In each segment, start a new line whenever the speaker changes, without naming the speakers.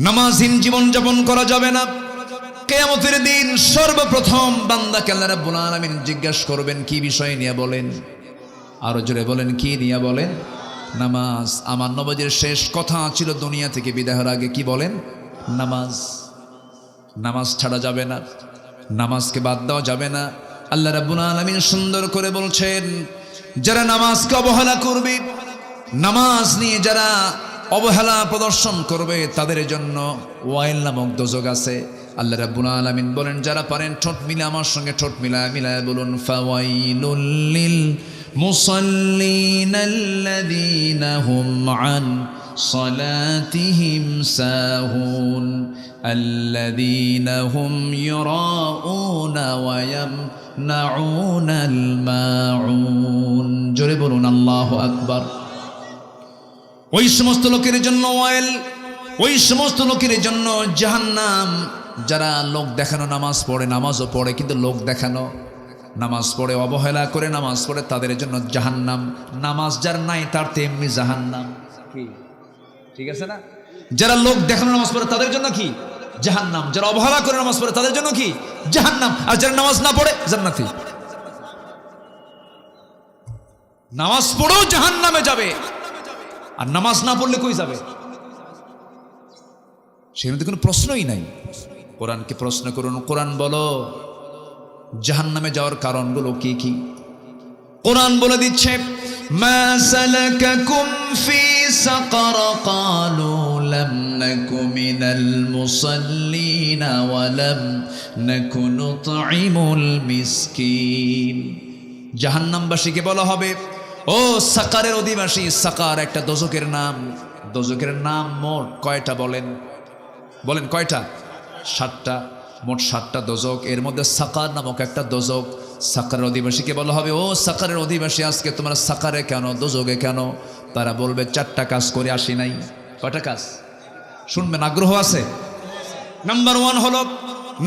নামাজহীন জীবন যাপন করা যাবে না। কিয়ামতের দিন সর্বপ্রথম বান্দাকে আল্লাহ রাব্বুল আলামিন জিজ্ঞাসা করবেন কি বিষয় নিয়ে বলেন, আরো জোরে বলেন কি নিয়ে বলেন? নামাজ। আমার নবীর শেষ কথা ছিল দুনিয়া থেকে বিদায় হওয়ার আগে কি বলেন? নামাজ। নামাজ ছাড়া যাবে না, নামাজকে বাদ দেওয়া যাবে না। আল্লাহ রাব্বুল আলামিন সুন্দর করে বলছেন, যারা নামাজকে অবহেলা করবে, নামাজ নিয়ে যারা অবহেলা প্রদর্শন করবে তাদের জন্য ওয়াইল নামক দোজক আছে। আল্লাহ রাব্বুল আলামিন বলেন, যারা পারেন ঠোঁট মিলে আমার সঙ্গে ঠোঁট মিলায় বলুন, ফাওয়াইলুল লিল মুসাল্লিন আল্লাযীনা হুম আন সালাতিহিম সাহুন আল্লাযীনা হুম ইউরাউনা ওয়া ইয়ামনাউনাল মাউন। জোরে বলুন আল্লাহু আকবার। ওই সমস্ত লোকের জন্য ওয়াইল, ওই সমস্ত লোকের জন্য জাহান্নাম, যারা লোক দেখানো নামাজ পড়ে, নামাজও পড়ে কিন্তু লোক দেখানো নামাজ পড়ে, অবহেলা করে নামাজ পড়ে, তাদের জন্য জাহান্নাম। নামাজ যার নাই তার তেমনি জাহান্নাম। কি ঠিক আছে না? যারা লোক দেখানো নামাজ পড়ে তাদের জন্য কি? জাহান্নাম। যারা অবহেলা করে নামাজ পড়ে তাদের জন্য কি? জাহান্নাম। আর যারা নামাজ না পড়ে জান্নাতি। নামাজ পড়েও জাহান্নামে যাবে, আর নামাজ না পড়লে কই যাবে? সেখানে তো কোনো প্রশ্নই নাই। কোরআনকে প্রশ্ন করুন, কোরআন বলো জাহান্নামে যাওয়ার কারণগুলো কি কি। কোরআন বলে দিচ্ছে, মা সালাকাকুম ফি সাকার ক্বালু লাম নাকু মিনাল মুসাল্লিন ওয়া লাম নাকু নুতঈমুল মিসকিন। জাহান্নামবাসীকে বলা হবে, ও সাকারের অধিবাসী। সাকার একটা দোজকের নাম। দোজকের নাম মোট কয়টা বলেন? বলেন কয়টা? 7টা। মোট 7টা দোজক, এর মধ্যে সাকার নামক একটা দোজক। সাকারের অধিবাসীকে বলা হবে, ও সাকারের অধিবাসী, আজকে তোমরা সাকারে কেন, দোজকে কেন? তারা বলবে 4টা কাজ করে আসি নাই। কয়টা কাজ শুনবেন? আগ্রহ আছে? নাম্বার 1 হলো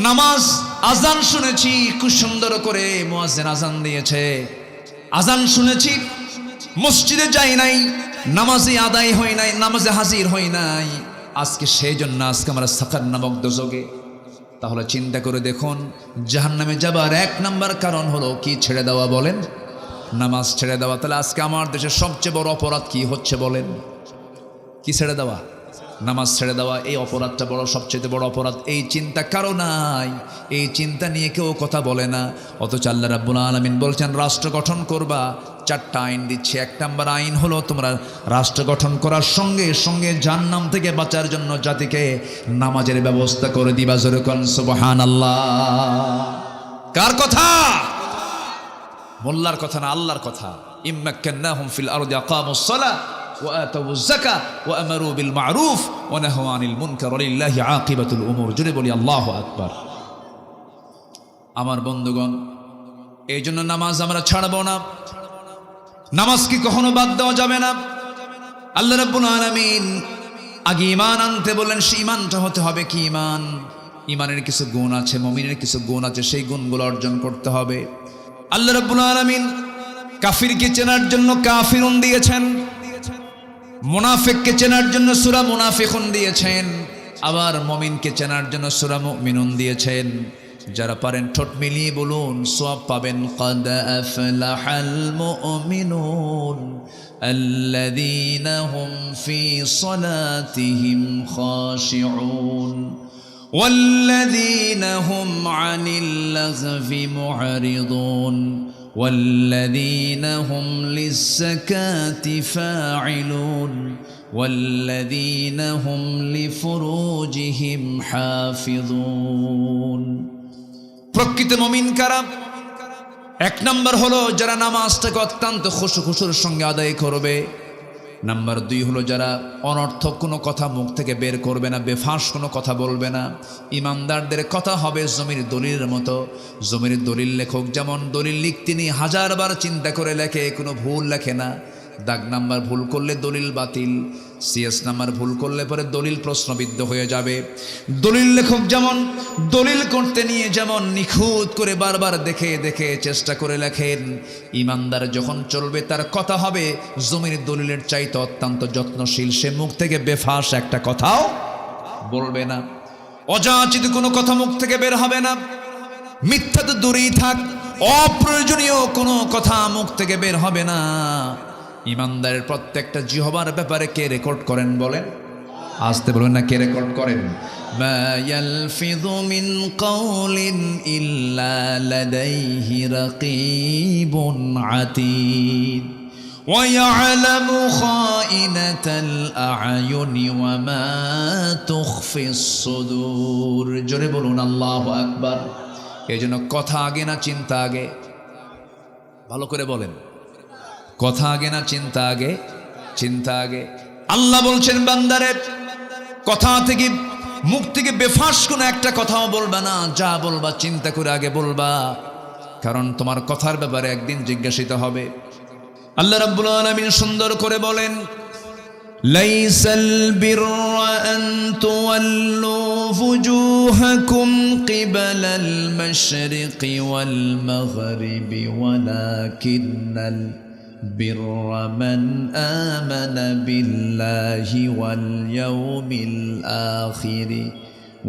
নামাজ। আজান শুনেছি খুব সুন্দর করে মুয়াজ্জিন আজান দিয়েছে, আজান শুনেছি, মসজিদে যাই নাই, নামাজে আদায় হয় নাই, নামাজে হাজির হই নাই, আজকে সেই জন্য আজকে আমরা সাকার নামক দোজকে। তাহলে চিন্তা করে দেখুন, জাহান্নামে যাবার 1 নাম্বার কারণ হলো কি? ছেড়ে দেওয়া। বলেন নামাজ ছেড়ে দেওয়া। তাহলে আজকে আমার দেশে সবচেয়ে বড় অপরাধ কি হচ্ছে বলেন? কি ছেড়ে দেওয়া? নামাজ ছেড়ে দেওয়া। এই অপরাধটা বড়, সবচেয়ে বড় অপরাধ। এই চিন্তা কারো নাই, এই চিন্তা নিয়ে কেউ কথা বলে না। অথচ আল্লাহ রাব্বুল আলামিন বলছেন, রাষ্ট্র গঠন করবা, 4টা আইন দিচ্ছে। 1 নাম্বার আইন হলো তোমরা রাষ্ট্র গঠন করার সঙ্গে সঙ্গে জাহান্নাম থেকে বাঁচার জন্য জাতিকে নামাজের ব্যবস্থা করে দিবা। জোরে কোন সুবহানাল্লাহ। কার কথা? মোল্লার কথা না, আল্লাহর কথা। ইম্মাক্কান্নাহুম ফিল আরদি আকামুস সালাহ ওয়া আতাউয যাকাহ ওয়া আমারু বিল মা'রুফ ওয়া নাহাউ আনিল মুনকার ওয়ালিল্লাহি আকিবাতুল উমুর। জোরে বলি আল্লাহু আকবার। আমার বন্ধুগণ, এই জন্য নামাজ আমরা ছাড়বো না, নামাজ কি কখনো বাদ দেওয়া যাবে না। আল্লাহ রাব্বুল আলামিন আগে ঈমান আনতে বললেন, সেই ঈমানটা হতে হবে কি ঈমান? ঈমানের কিছু গুণ আছে, মুমিনের কিছু গুণ আছে, সেই গুণগুলো অর্জন করতে হবে। আল্লাহ রাব্বুল আলামিন কাফিরকে চেনার জন্য কাফিরুন দিয়েছেন, মুনাফিককে চেনার জন্য সূরা মুনাফিকুন দিয়েছেন, আবার মুমিনকে চেনার জন্য সূরা মুমিনুন দিয়েছেন। যারা পারেন ঠোঁট মিলিয়ে বলুন, সওয়াব পাবেন। قد أفلح المؤمنون الذين هم في صلاتهم خاشعون والذين هم عن اللغو معرضون والذين هم للزكاة فاعلون والذين هم لفروجهم حافظون। প্রকৃত মুমিন কারা? 1 নাম্বার হলো যারা নামাজটাকে অত্যন্ত খুশুর সঙ্গে আদায় করবে। নাম্বার 2 হলো যারা অনর্থক কোনো কথা মুখ থেকে বের করবে না, বেফাঁস কোনো কথা বলবে না। ইমানদারদের কথা হবে জমির দলিলের মতো। জমির দলিল লেখক যেমন দলিল লিখতে নিয়ে 1000বার চিন্তা করে লেখে, কোনো ভুল লেখে না। দাগ নাম্বার ভুল করলে দলিল বাতিল, সিএস নাম্বার ভুল করলে পরে দলিল প্রশ্নবিদ্ধ হয়ে যাবে। দলিল লেখক যেমন দলিল করতে নিয়ে যেমন নিখুঁত করে বারবার দেখে দেখে চেষ্টা করে লেখেন, ইমানদার যখন চলবে তার কথা হবে জমির দলিলের চাইতে অত্যন্ত যত্নশীল। সে মুখ থেকে বেফাস একটা কথাও বলবে না, অযাচিত কোনো কথা মুখ থেকে বের হবে না, মিথ্যা তো দূরেই থাক, অপ্রয়োজনীয় কোনো কথা মুখ থেকে বের হবে না। ইমানদারের প্রত্যেকটা জিহ্বার ব্যাপারে কে রেকর্ড করেন বলেন? আসতে বলবেন না, কে রেকর্ড করেন? মা ইয়ালফিযু মিন কাওলিন ইল্লা লাদাইহি রাকীবুন আতীদ ওয়া ইয়ালামু খাইনাতাল আ'য়ুনি ওয়া মা তুখফিস সুদূর। জোরে বলুন আল্লাহু আকবার। এজন্য কথা আগে না চিন্তা আগে? ভালো করে বলেন, কথা আগে না চিন্তা আগে? চিন্তা আগে। আল্লাহ বলছেন বান্দারে, কথা থেকে, মুখ থেকে বেফাস কোনো একটা কথাও বলবা না, যা বলবা চিন্তা করে আগে বলবা, কারণ তোমার কথার ব্যাপারে একদিন জিজ্ঞাসিত হবে। আল্লাহ রাব্বুল আলামিন সুন্দর করে বলেন, লাইসাল বিররা আন তুওয়াল্লু ফুজুহাকুম কিবালাল মাশরিকি ওয়াল মাগরিবি ওয়ালাকিন্নাল بر من آمن بالله واليوم الآخر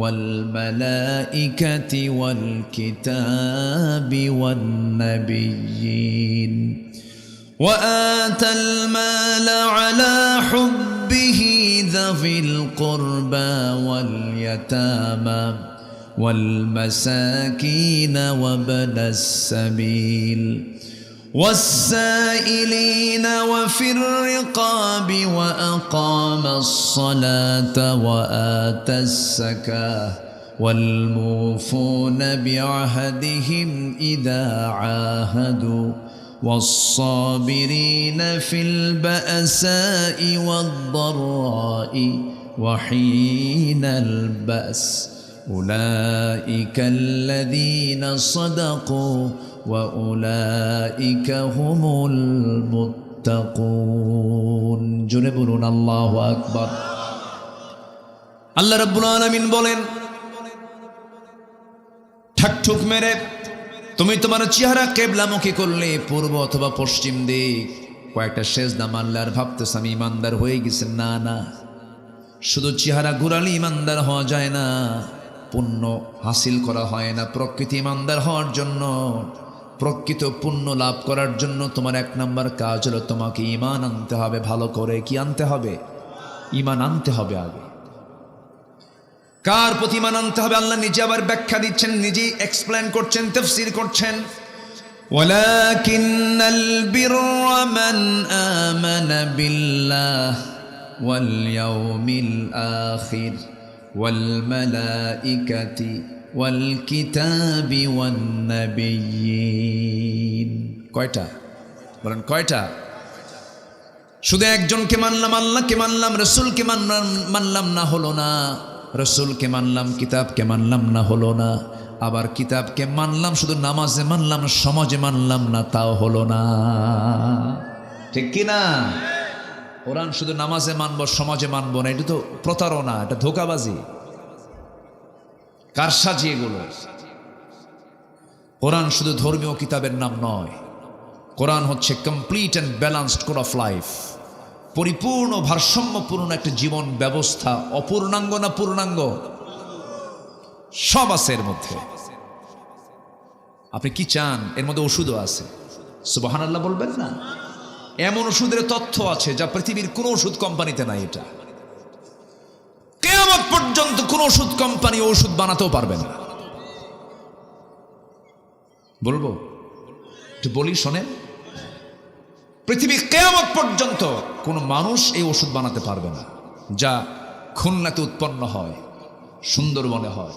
والملائكة والكتاب والنبيين وآتى المال على حبه ذوي القربى واليتامى والمساكين وابن السبيل والسائلين وفي الرقاب وأقام الصلاة وآتى الزكاة والموفون بعهدهم إذا عاهدوا والصابرين في البأساء والضراء وحين البأس أولئك الذين صدقوا وأولئك هم المتقون। জোরে বলুন আল্লাহু আকবার। আল্লাহ রাব্বুল আলামিন বলেন, ঠাকঠুক মেরে তুমি তোমার চেহারা কিবলামুখী করলে, পূর্ব অথবা পশ্চিম দিক, কয়েকটা সেজদা মারলে আর ভাবতেছ আমি ইমানদার হয়ে গেছি। না না, শুধু চেহারা ঘুরালে ইমানদার হওয়া যায় না, পুণ্য হাসিল করা হয় না। প্রকৃত ইমানদার হওয়ার জন্য, প্রকৃত পুণ্য লাভ করার জন্য তোমার এক নাম্বার কাজ হলো তোমাকে ঈমান আনতে হবে। ভালো করে কি আনতে হবে? ঈমান আনতে হবে আগে। কার প্রতি ঈমান আনতে হবে? আল্লাহ নিজে আবার ব্যাখ্যা দিচ্ছেন, নিজেই এক্সপ্লেন করছেন, তাফসীর করছেন। ওয়ালাকিন্নাল বিররা মান আমানা বিল্লাহ ওয়াল ইয়াউমিল আখির ওয়াল মালাইকাতি ওয়াল কিতাবি ওয়ান নাবিয়্যিন। কয়টা বলেন? কয়টা? শুধু একজনকে মানলাম, আল্লাহকে মানলাম, রাসূলকে মানলাম না, হলো না। রাসূলকে মানলাম, কিতাবকে মানলাম না, হলো না। আবার কিতাবকে মানলাম, শুধু নামাজে মানলাম, সমাজে মানলাম না, তাও হলো না। ঠিক কি না? কোরআন শুধু নামাজে মানব, সমাজে মানব না, এটা তো প্রতারণা, এটা ধোঁকাবাজি, কারসাজি এগুলো। কোরআন শুধু ধর্মীয় কিতাবের নাম নয়, কোরআন হচ্ছে complete and balanced code of life, পরিপূর্ণ ভারসাম্যপূর্ণ একটা জীবন ব্যবস্থা। অপূর্ণাঙ্গ না পূর্ণাঙ্গ? সব আছে এর মধ্যে। আপনি কি চান? এর মধ্যে ওষুধও আছে। সুবহানাল্লাহ বলবেন না? এমন ওষুধের তথ্য আছে যা পৃথিবীর কোন ওষুধ কোম্পানিতে নাই। এটা কিয়ামত পর্যন্ত কোন ওষুধ কোম্পানি ওষুধ বানাতেও পারবে না। বলবো? একটু বলি, শোনেন। পৃথিবী কিয়ামত পর্যন্ত কোন মানুষ এই ওষুধ বানাতে পারবে না যা খুলনাতে উৎপন্ন হয়, সুন্দরবনে হয়।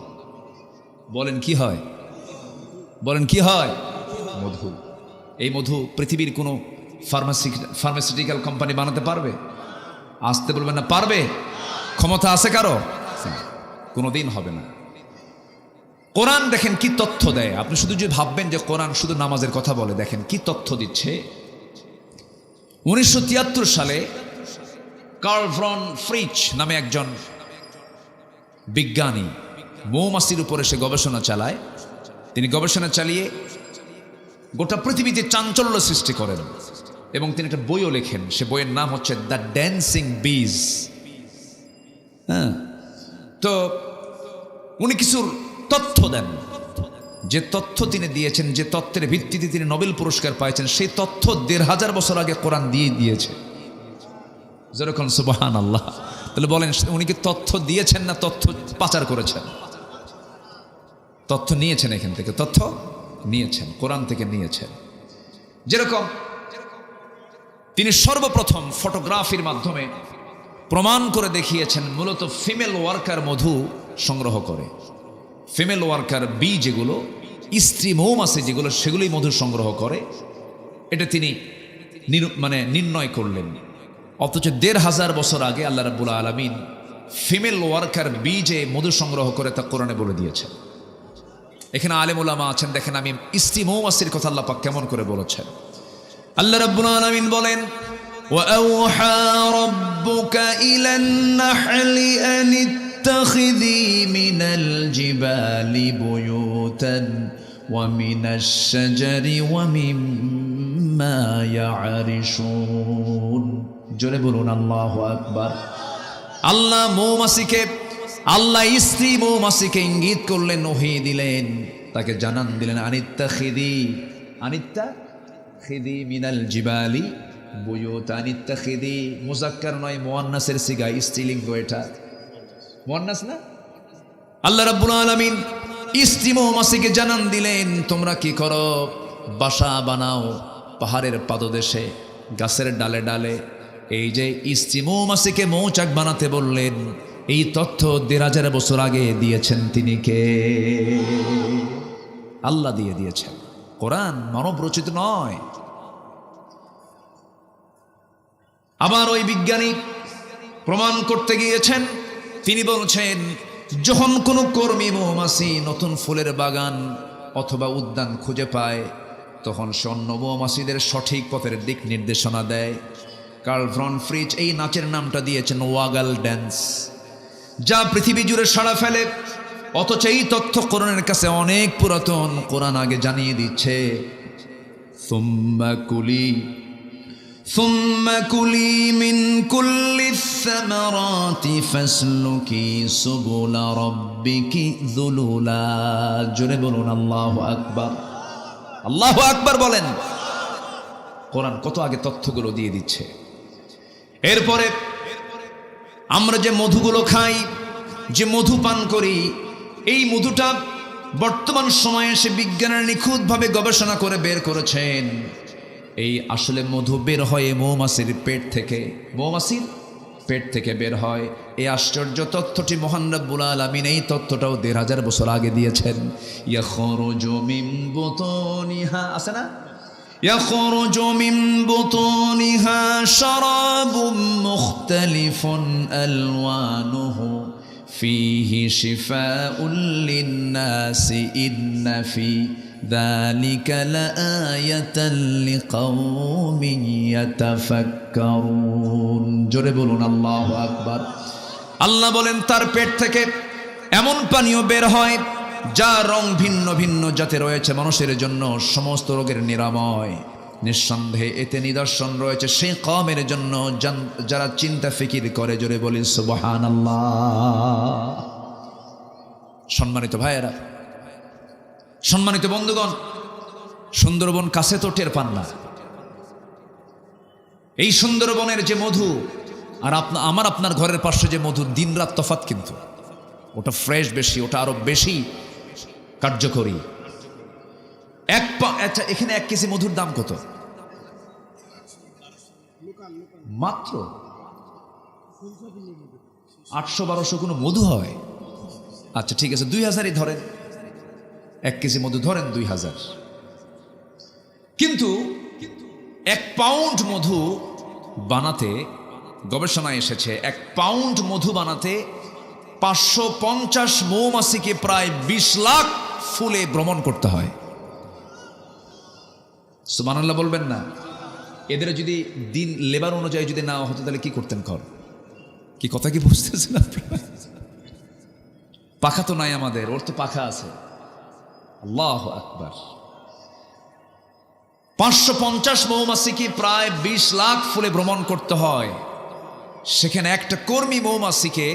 বলেন কি হয়? বলেন কি হয়? মধু। এই মধু পৃথিবীর কোনো ফার্মাসিউটিক্যাল কোম্পানি বানাতে পারবে? আসতে বলবেন না, পারবে? ক্ষমতা আছে কারো? কোনোদিন হবে না। কোরআন দেখেন কি তথ্য দেয়। আপনি শুধু যে ভাববেন যে কোরআন শুধু নামাজের কথা বলে, দেখেন কি তথ্য দিচ্ছে। 1973 সালে কার্ল ভন ফ্রিচ নামে একজন বিজ্ঞানী মৌমাছির উপরে সে গবেষণা চালায়। তিনি গবেষণা চালিয়ে গোটা পৃথিবীতে চাঞ্চল্য সৃষ্টি করেন এবং তিনি একটা বইও লেখেন। সে বইয়ের নাম হচ্ছে দ্য ড্যান্সিং বিজ। হ্যাঁ, তো উনি কিছু তথ্য দেন, যে তথ্য তিনি দিয়েছেন, যে তথ্যের ভিত্তিতে তিনি নোবেল পুরস্কার পাইছেন, সেই তথ্য ১৫০০ বছর আগে কোরআন দিয়ে দিয়েছে। যেরকম সুবহানাল্লাহ। তাহলে বলেন উনি কি তথ্য দিয়েছেন না তথ্য পাচার করেছেন? তথ্য নিয়েছেন, এখান থেকে তথ্য নিয়েছেন, কোরআন থেকে নিয়েছেন। যেরকম তিনি সর্বপ্রথম ফটোগ্রাফির মাধ্যমে প্রমাণ করে দেখিয়েছেন মূলত ফিমেল ওয়ার্কার মধু সংগ্রহ করে, ফিমেল ওয়ার্কার বি যেগুলো, স্ত্রী মৌমাছি যেগুলো, সেগুলোই মধু সংগ্রহ করে, এটা তিনি নির্ণয় করলেন। অথচ ১৫০০ বছর আগে আল্লাহ রাব্বুল আলামিন ফিমেল ওয়ার্কার বি যে মধু সংগ্রহ করে তা কোরআনে বলে দিয়েছেন। এখানে আলেম উলামা আছেন, দেখেন আমি স্ত্রী মৌমাছির কথা আল্লাহ পাক কেমন করে বলেছেন। আল্লাহ রাব্বুল আলামিন বলেন, وَأَوْحَى رَبُّكَ إِلَى النَّحْلِ أَنِ اتَّخِذِي مِنَ الْجِبَالِ بُيُوتًا وَمِنَ الشَّجَرِ وَمِمَّا يَعْرِشُونَ। জোরে বলুন আল্লাহু আকবার। আল্লাহ মৌমাছিকে, আল্লাহ স্ত্রী মৌমাছিকে ইঙ্গিত করলেন, ওহী দিলেন, তাকে জানান দিলেন, আনিত্তাখিদি মিনাল জিবালি বুয়ুত। আনিত্তাখিদি মুযাক্কার নয়, মুয়ান্নাসের সিগা, স্ত্রীলিঙ্গ, এটা মুয়ান্নাস না। আল্লাহ রাব্বুল আলামিন স্ত্রী মৌমাছিকে জানান দিলেন, তোমরা কি করো, বাসা বানাও পাহাড়ের পাদদেশে, গাছের ডালে ডালে। এই যে স্ত্রী মৌমাছিকে মৌচাক বানাতে বললেন, এই তথ্য ১৫০০ বছর আগে দিয়েছেন তিনি কে? আল্লাহ দিয়ে দিয়েছেন। কোরআন মানব রচিত নয়। আবার ওই বিজ্ঞানী প্রমাণ করতে গিয়েছেন, তিনি বলছেন যখন কোনো কর্মী মৌমাছি নতুন ফুলের বাগান অথবা উদ্যান খুঁজে পায়, তখন সে অন্য মৌমাছিদের সঠিক পথের দিক নির্দেশনা দেয়। কার্ল ভন ফ্রিজ এই নাচের নামটা দিয়েছেন ওয়াগাল ড্যান্স, যা পৃথিবী জুড়ে সাড়া ফেলে। অথচ এই তথ্য কোরআনের কাছে অনেক পুরাতন। কোরআন আগে জানিয়ে দিচ্ছে, সুম্মা কুলি মিন কুল্লি সামারাতি ফাসলুকি সুবুলা রাব্বিকি যুলুলা। জোরে বলুন আল্লাহু আকবার। আল্লাহু আকবার বলেন। কোরআন কত আগে তথ্যগুলো দিয়ে দিচ্ছে। এরপরে আমরা যে মধুগুলো খাই, যে মধু পান করি, এই মধুটা বর্তমান সময়ে এসে বিজ্ঞানের নিখুঁতভাবে গবেষণা করে বের করেছেন, এই আসলে মধু বের হয় মৌমাছির পেট থেকে, মৌমাছির পেট থেকে বের হয়। এই আশ্চর্য তথ্যটি মহান রব্বুল আলামিন এই তথ্যটাও ১৫০০ বছর আগে দিয়েছেন। ইয়াখরুজু মিন বুতুনিহা, আছে না, يخرج من بطونها شراب مختلف ألوانه فيه شفاء للناس إن في ذلك لآية لقوم يتفكرون। জোরে বলুন আল্লাহু আকবার। আল্লাহ বলেন তার পেট থেকে এমন পানীয় বের হয় যা রং ভিন্ন ভিন্ন জাতে রয়েছে, মানুষের জন্য সমস্ত রোগের নিরাময়। নিঃসন্দেহে এতে নিদর্শন রয়েছে সেই কওমের জন্য যারা চিন্তা ফিকির করে। জোরে বলি সুবহানাল্লাহ। সম্মানিত ভাইয়েরা, সম্মানিত বন্ধুগণ, সুন্দরবন কাছে তো টের পান না। এই সুন্দরবনের যে মধু আর আপনার ঘরের পাশে যে মধু, দিনরাত তফাৎ, কিন্তু ওটা ফ্রেশ বেশি, ওটা আরো বেশি কার্যকরী। আচ্ছা, এখানে ১ কেজি মধুর দাম কত? মাত্র ৮০০-১২০০ কোনো মধু হয়? আচ্ছা ঠিক আছে, ২০০০ই ধরেন, ১ কেজি মধু ধরেন ২০০০। কিন্তু ১ পাউন্ড মধু বানাতে, গবেষণায় এসেছে ১ পাউন্ড মধু বানাতে ৫৫০ মৌমাছিকে প্রায় ২০ লাখ ফুলে ভ্রমণ করতে হয়। সুবহানাল্লাহ বলবেন না? এদের যদি দিন লেবার অনুযায়ী যদি না হতো তাহলে কি করতেন? কি কথা কি বুঝতেছেন আপনারা? পাখা তো নাই আমাদের, ওর তো পাখা আছে। আল্লাহু আকবার। ৫৫০ মৌমাছিকে প্রায় ২০ লাখ ফুলে ভ্রমণ করতে হয়। সেখানে একটা কর্মী মৌমাছিকে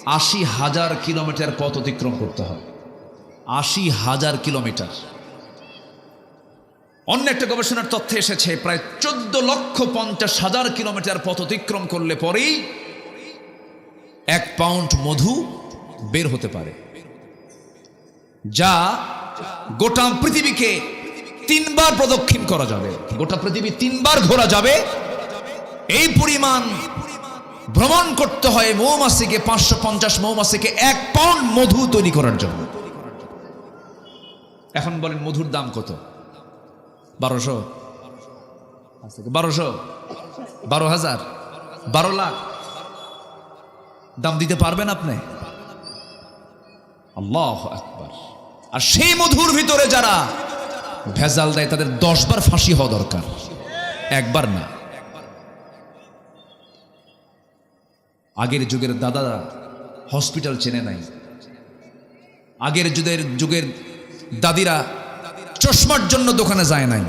80,000 কিলোমিটার পথ অতিক্রম করতে হয়। 80,000 কিলোমিটার। অন্য একটা গবেষণার তথ্যে এসেছে প্রায় 14,50,000 কিলোমিটার পথ অতিক্রম করলে পরেই 1 পাউন্ড মধু বের হতে পারে, যা গোটা পৃথিবীকে 3 বার প্রদক্ষিণ করা যাবে। গোটা পৃথিবী 3 বার ঘোরা যাবে। এই পরিমাণ ভ্রমণ করতে হয় মৌমাছিকে, 550 মৌমাছিকে 1 পাউন্ড মধু তৈরি করার জন্য। এখন বলেন মধুর দাম কত? 1200, 12,000, 12 লাখ দাম দিতে পারবেন আপনি? আল্লাহু আকবার। আর সেই মধুর ভিতরে যারা ভেজাল দেয় তাদের 10 বার ফাঁসি হওয়া দরকার, একবার না। আগের যুগের দাদারা হসপিটাল চেনে নাই। আগের যুগের দাদিরা চশমার জন্য দোকানে যায় নাই।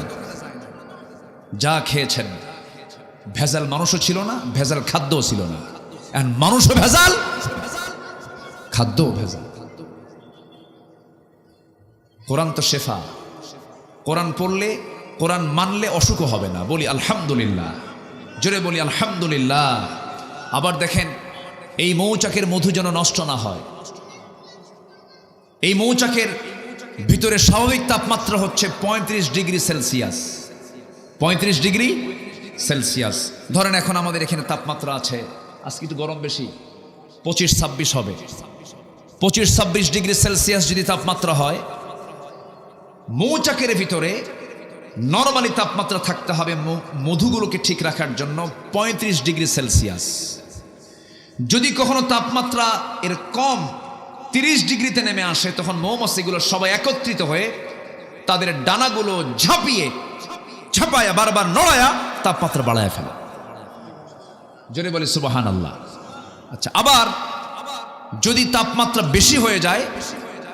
যা খেয়েছেন ভেজাল মানুষও ছিল না, ভেজাল খাদ্যও ছিল না। এখন মানুষও ভেজাল, খাদ্যও ভেজাল। কোরআন তো শেফা। কোরআন পড়লে, কোরআন মানলে অসুখও হবে না। বলি আলহামদুলিল্লাহ, জোরে বলি আলহামদুলিল্লাহ। আবার দেখেন, এই মৌচাকের মধু যেন নষ্ট না হয়। এই মৌচাকের ভিতরে স্বাভাবিক তাপমাত্রা হচ্ছে 35 ডিগ্রি সেলসিয়াস। 35 degree Celsius. ধরেন এখন আমাদের এখানে তাপমাত্রা আছে, আজকে একটু গরম বেশি, 25-26 হবে। 25-26 ডিগ্রি সেলসিয়াস যদি তাপমাত্রা হয়, মৌচাকের ভিতরে নরমালি তাপমাত্রা থাকতে হবে মধুগুলোকে ঠিক রাখার জন্য 35 ডিগ্রি সেলসিয়াস। যদি কখনো তাপমাত্রা এর কম 30 ডিগ্রিতে নেমে আসে, তখন মৌমাছিগুলো সবাই একত্রিত হয়ে তাদের ডানাগুলো ঝাঁপায়া বারবার নড়ায়া তাপমাত্রা বাড়ায় ফেলে। জোরে বলি সুবহানাল্লাহ। আচ্ছা, আবার যদি তাপমাত্রা বেশি হয়ে যায়,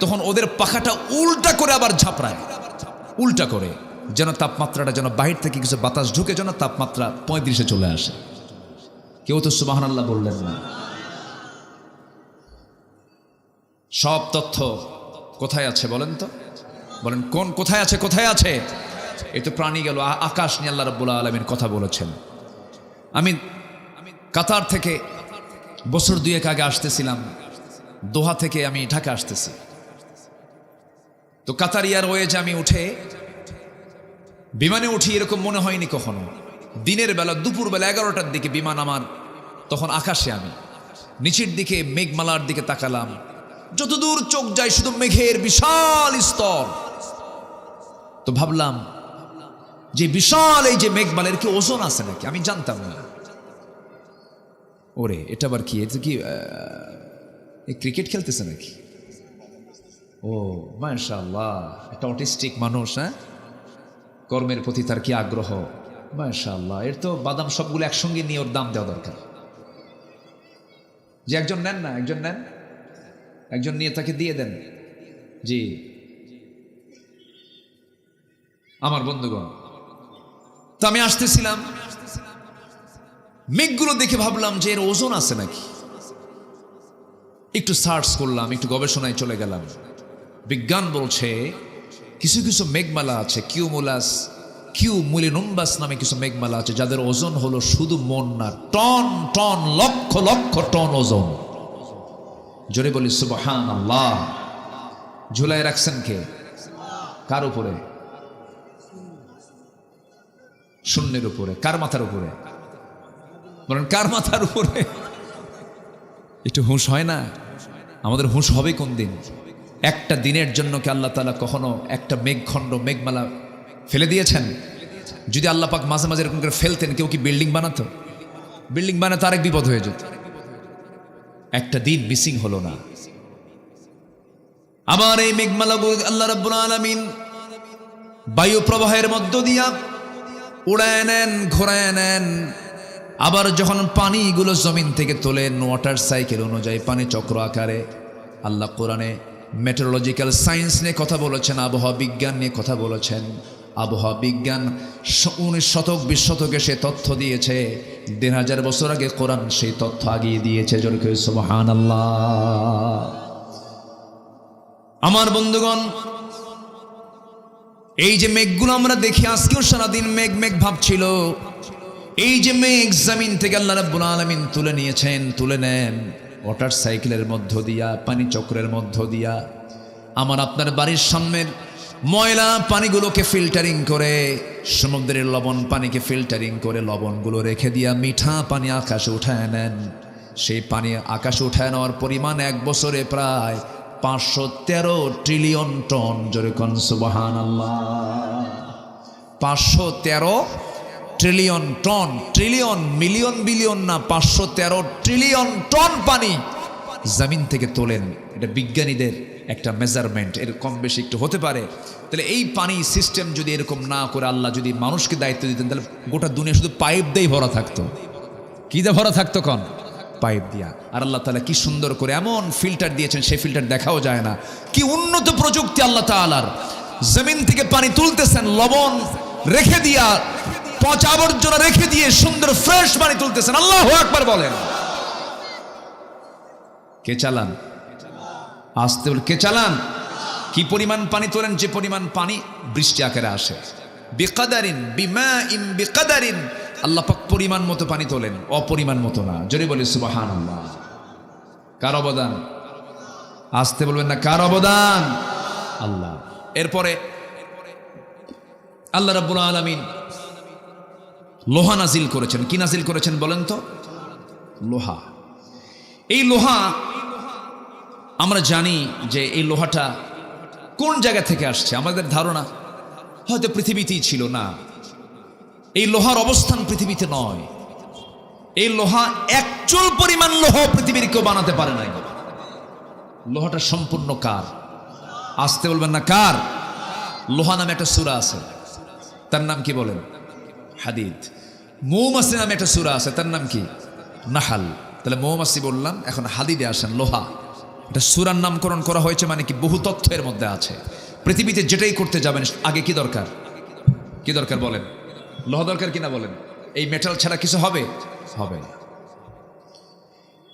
তখন ওদের পাখাটা উল্টা করে আবার ঝাপড়ায়, উল্টা করে, যেন তাপমাত্রাটা যেন বাহির থেকে কিছু বাতাস ঢুকে যেন তাপমাত্রা 35-এ চলে আসে। কেউ তো সুবহানাল্লাহ বললেন না। সব তথ্য কোথায় আছে বলেন তো? বলেন কোন কোথায় আছে? কোথায় আছে? এই তো প্রাণী গেল, আকাশ নিয়ে আল্লাহ রাব্বুল আলামিন কথা বলেছেন। আমি কাতার থেকে বছর 2 আগে আসতেছিলাম, দোহা থেকে আমি ঢাকা আসতেছি। তো কাতার এয়ারওয়েজে আমি বিমানে উঠি, এরকম মনে হয়নি কখনো। দিনের বেলা, দুপুরবেলা 11টার দিকে বিমান আমার, তখন আকাশে আমি নিচের দিকে মেঘমালার দিকে তাকালাম। যতদূর চোখ যায় শুধু মেঘের বিশাল স্তর। তো ভাবলাম যে বিশাল এই যে মেঘমালার কি ওজন আছে নাকি? আমি জানতাম না। ওরে, এটা আবার কি? এটা কি ক্রিকেট খেলতেছে নাকি? ও মাশাআল্লাহ, একটা অটিস্টিক মানুষ। হ্যাঁ, কর্মের প্রতি তার কি আগ্রহ! মাশাআল্লাহ। এর তো বাদাম সবগুলো একসঙ্গে নিয়ে ওর দাম দেওয়া দরকার। যে একজন নেন না, একজন নিয়ে তাকে দিয়ে দেন। জি আমার বন্ধুগণ, তো আমি আসতেছিলাম, মেঘগুলো দেখে ভাবলাম যে এর ওজন আছে নাকি। একটু সার্চ করলাম, একটু গবেষণায় চলে গেলাম। বিজ্ঞান বলছে কিছু কিছু মেঘমালা আছে, কিউমুলিনুম্বাস নামে কিছু মেঘমালা আছে, যাদের ওজন হলো শুধু মন না, ton ton, lakh lakh ton ওজন। জোরে বলি সুবহানাল্লাহ। ঝুলাই রাখছেন কে? কার উপরে? শূন্যের উপরে। কার মাথার উপরে? বলেন কার মাথার উপরে? একটু হুঁশ হয় না? আমাদের হুঁশ হবে কোন দিন? একটা দিনের জন্য কি আল্লাহ তাআলা কখনো একটা মেঘখণ্ড, মেঘমালা ফেলে দিয়েছেন? যদি আল্লাহ পাক মাঝে মাঝে এরকম করে ফেলতেন, কেউ কি বিল্ডিং বানাতো? বিল্ডিং বানাতে আরেক বিপদ হয়ে যেত। একটা দিন মিসিং হলো না। আবার এই মেঘমালাগুলো আল্লাহ রাব্বুল আলামিন বায়ু প্রবাহের মধ্য দিয়া উড়ায় নেন, ঘোরায় নেন। আবার যখন পানিগুলো জমিন থেকে তোলেন, ওয়াটার সাইকেল অনুযায়ী পানি চক্র আকারে। আল্লাহ কোরআনে মেটেরোলজিক্যাল সায়েন্স নিয়ে কথা বলেছেন, আবহাওয়া বিজ্ঞান নিয়ে কথা বলেছেন। আবহাওয়া বিজ্ঞান 19 শতক 20 শতকে সে তথ্য দিয়েছে 1000 বছর আগে কোরআন সেই তথ্য আগিয়ে দিয়েছে। জোরে করে সুবহানাল্লাহ। আমার বন্ধুগণ, এই যে মেঘগুলো আমরা দেখি, আজকেও সারাদিন মেঘ মেঘ ভাবছিল। এই যে মেঘ জমিন থেকে আল্লাহ রাব্বুল আলামিন তুলে নিয়েছেন, তুলে নেন ওয়াটার সাইকেলের মধ্য দিয়া, পানি চক্রের মধ্য দিয়া আমার আপনার বাড়ির সামনের ময়লা পানিগুলোকে ফিল্টারিং করে, সমুদ্রের লবণ পানিকে ফিল্টারিং করে লবণগুলো রেখে দিয়া মিঠা পানি আকাশে উঠায় নেন। সেই পানি আকাশে উঠায় নেওয়ার পরিমাণ 1 বছরে প্রায় 513 ট্রিলিয়ন টন। জোরে কোন সুবহানাল্লাহ। 513 trillion ton, trillion million billion না, 513 ট্রিলিয়ন টন পানি জমিন থেকে তোলেন। এটা বিজ্ঞানীদের একটা মেজারমেন্ট, এর কম বেশি একটু হতে পারে। তাহলে এই পানি সিস্টেম যদি এরকম না করে আল্লাহ যদি মানুষকে দায়িত্ব দিতেন, তাহলে গোটা দুনিয়া শুধু পাইপ দিয়েই ভরা থাকতো। কি দিয়ে ভরা থাকতো? কোন পাইপ দিয়া। আর আল্লাহ তাআলা কি সুন্দর করে এমন ফিল্টার দিয়েছেন, সেই ফিল্টার দেখাও যায় না। কি উন্নত প্রযুক্তি আল্লাহ তাআলার। জমিন থেকে পানি তুলতেছেন, লবণ রেখে দিয়া, পচা আবর্জনা রেখে দিয়ে সুন্দর ফ্রেশ পানি তুলতেছেন। আল্লাহু আকবার বলেন। কে চালান? আসতে বল, কে চালান? কি পরিমাণ পানি তোলেন? যে পরিমাণ পানি বৃষ্টি আকারে আসে। বিকাদারিন, বিমাইন বিকাদারিন, আল্লাহ পাক পরিমাণ মতো পানি তোলেন, অপরিমাণ মতো না। জোরে বলি সুবহানাল্লাহ। কার অবদান? আসতে বলবেন না, কার অবদান? আল্লাহ। এরপরে আল্লাহ রাব্বুল আলামিন লোহা নাজিল করেছেন। কি নাজিল করেছেন বলেন তো? লোহা। এই লোহা আমরা জানি যে এই লোহাটা কোন জায়গা থেকে আসছে। আমাদের ধারণা হয়তো পৃথিবীতেই ছিল না। এই লোহার অবস্থান পৃথিবীতে নয়। এই লোহা একচুল পরিমাণ লোহা পৃথিবীর কেউ বানাতে পারে নাই। লোহাটা সম্পূর্ণ কার? আসতে বলবেন না, কার? লোহা নামে একটা সূরা আছে, তার নাম কি বলেন? হাদিদ। মৌমাছি নামে একটা সূরা আছে, তার নাম কি? নাহাল। তাহলে মৌমাছি বললাম, এখন হাদিদে আসেন লোহা। এটা সূরার নামকরণ করা হয়েছে, মানে কি বহু তথ্য এর মধ্যে আছে। পৃথিবীতে যেটাই করতে যাবেন আগে কি দরকার? কি দরকার বলেন? লোহা দরকার কিনা বলেন? এই মেটাল ছাড়া কিছু হবে? হবে না।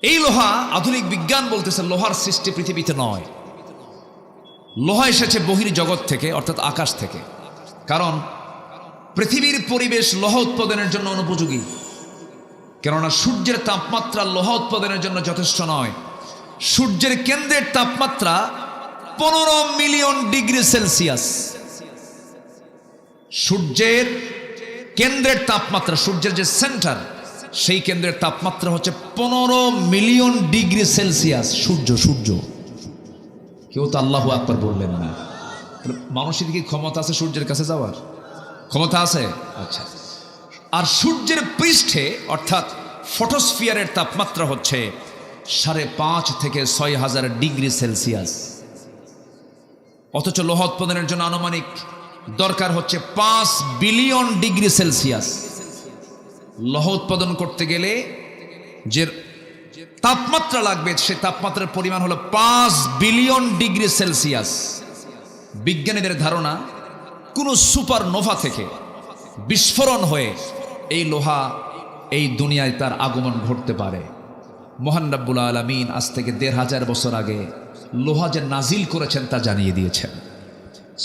এই লোহা, আধুনিক বিজ্ঞান বলতেছে লোহার সৃষ্টি পৃথিবীতে নয়। লোহা এসেছে বহির জগৎ থেকে, অর্থাৎ আকাশ থেকে। কারণ পৃথিবীর পরিবেশ লোহা উৎপাদনের জন্য অনুপযোগী। কেননা সূর্যের তাপমাত্রা লোহা উৎপাদনের জন্য যথেষ্ট নয়। সূর্যের কেন্দ্রের তাপমাত্রা 15 মিলিয়ন ডিগ্রি সেলসিয়াস। সূর্যের কেন্দ্রের তাপমাত্রা, সূর্যের যে সেন্টার, সেই কেন্দ্রের তাপমাত্রা হচ্ছে 15 মিলিয়ন ডিগ্রি সেলসিয়াস। সূর্য কেউ তো আল্লাহু আকবার বললেন না। মানুষের কি ক্ষমতা আছে সূর্যের কাছে যাওয়ার? ক্ষমতা আছে? আচ্ছা। আর সূর্যের পৃষ্ঠে অর্থাৎ ফটোস্ফিয়ারের তাপমাত্রা হচ্ছে 5.5 থেকে 6,000 ডিগ্রি সেলসিয়াস। অথচ লোহা উৎপাদনের জন্য আনুমানিক দরকার হচ্ছে 5 বিলিয়ন ডিগ্রি সেলসিয়াস। লোহা উৎপাদন করতে গেলে যে তাপমাত্রা লাগবে, সে তাপমাত্রার পরিমাণ হলো 5 বিলিয়ন ডিগ্রি সেলসিয়াস। বিজ্ঞানীদের ধারণা, কোনো সুপারনোভা থেকে বিস্ফোরণ হয়ে এই লোহা এই দুনিয়ায় তার আগমন ঘটতে পারে। মহান রাব্বুল আলামিন আজ থেকে 1500 বছর আগে লোহা যে নাজিল করেছেন তা জানিয়ে দিয়েছেন।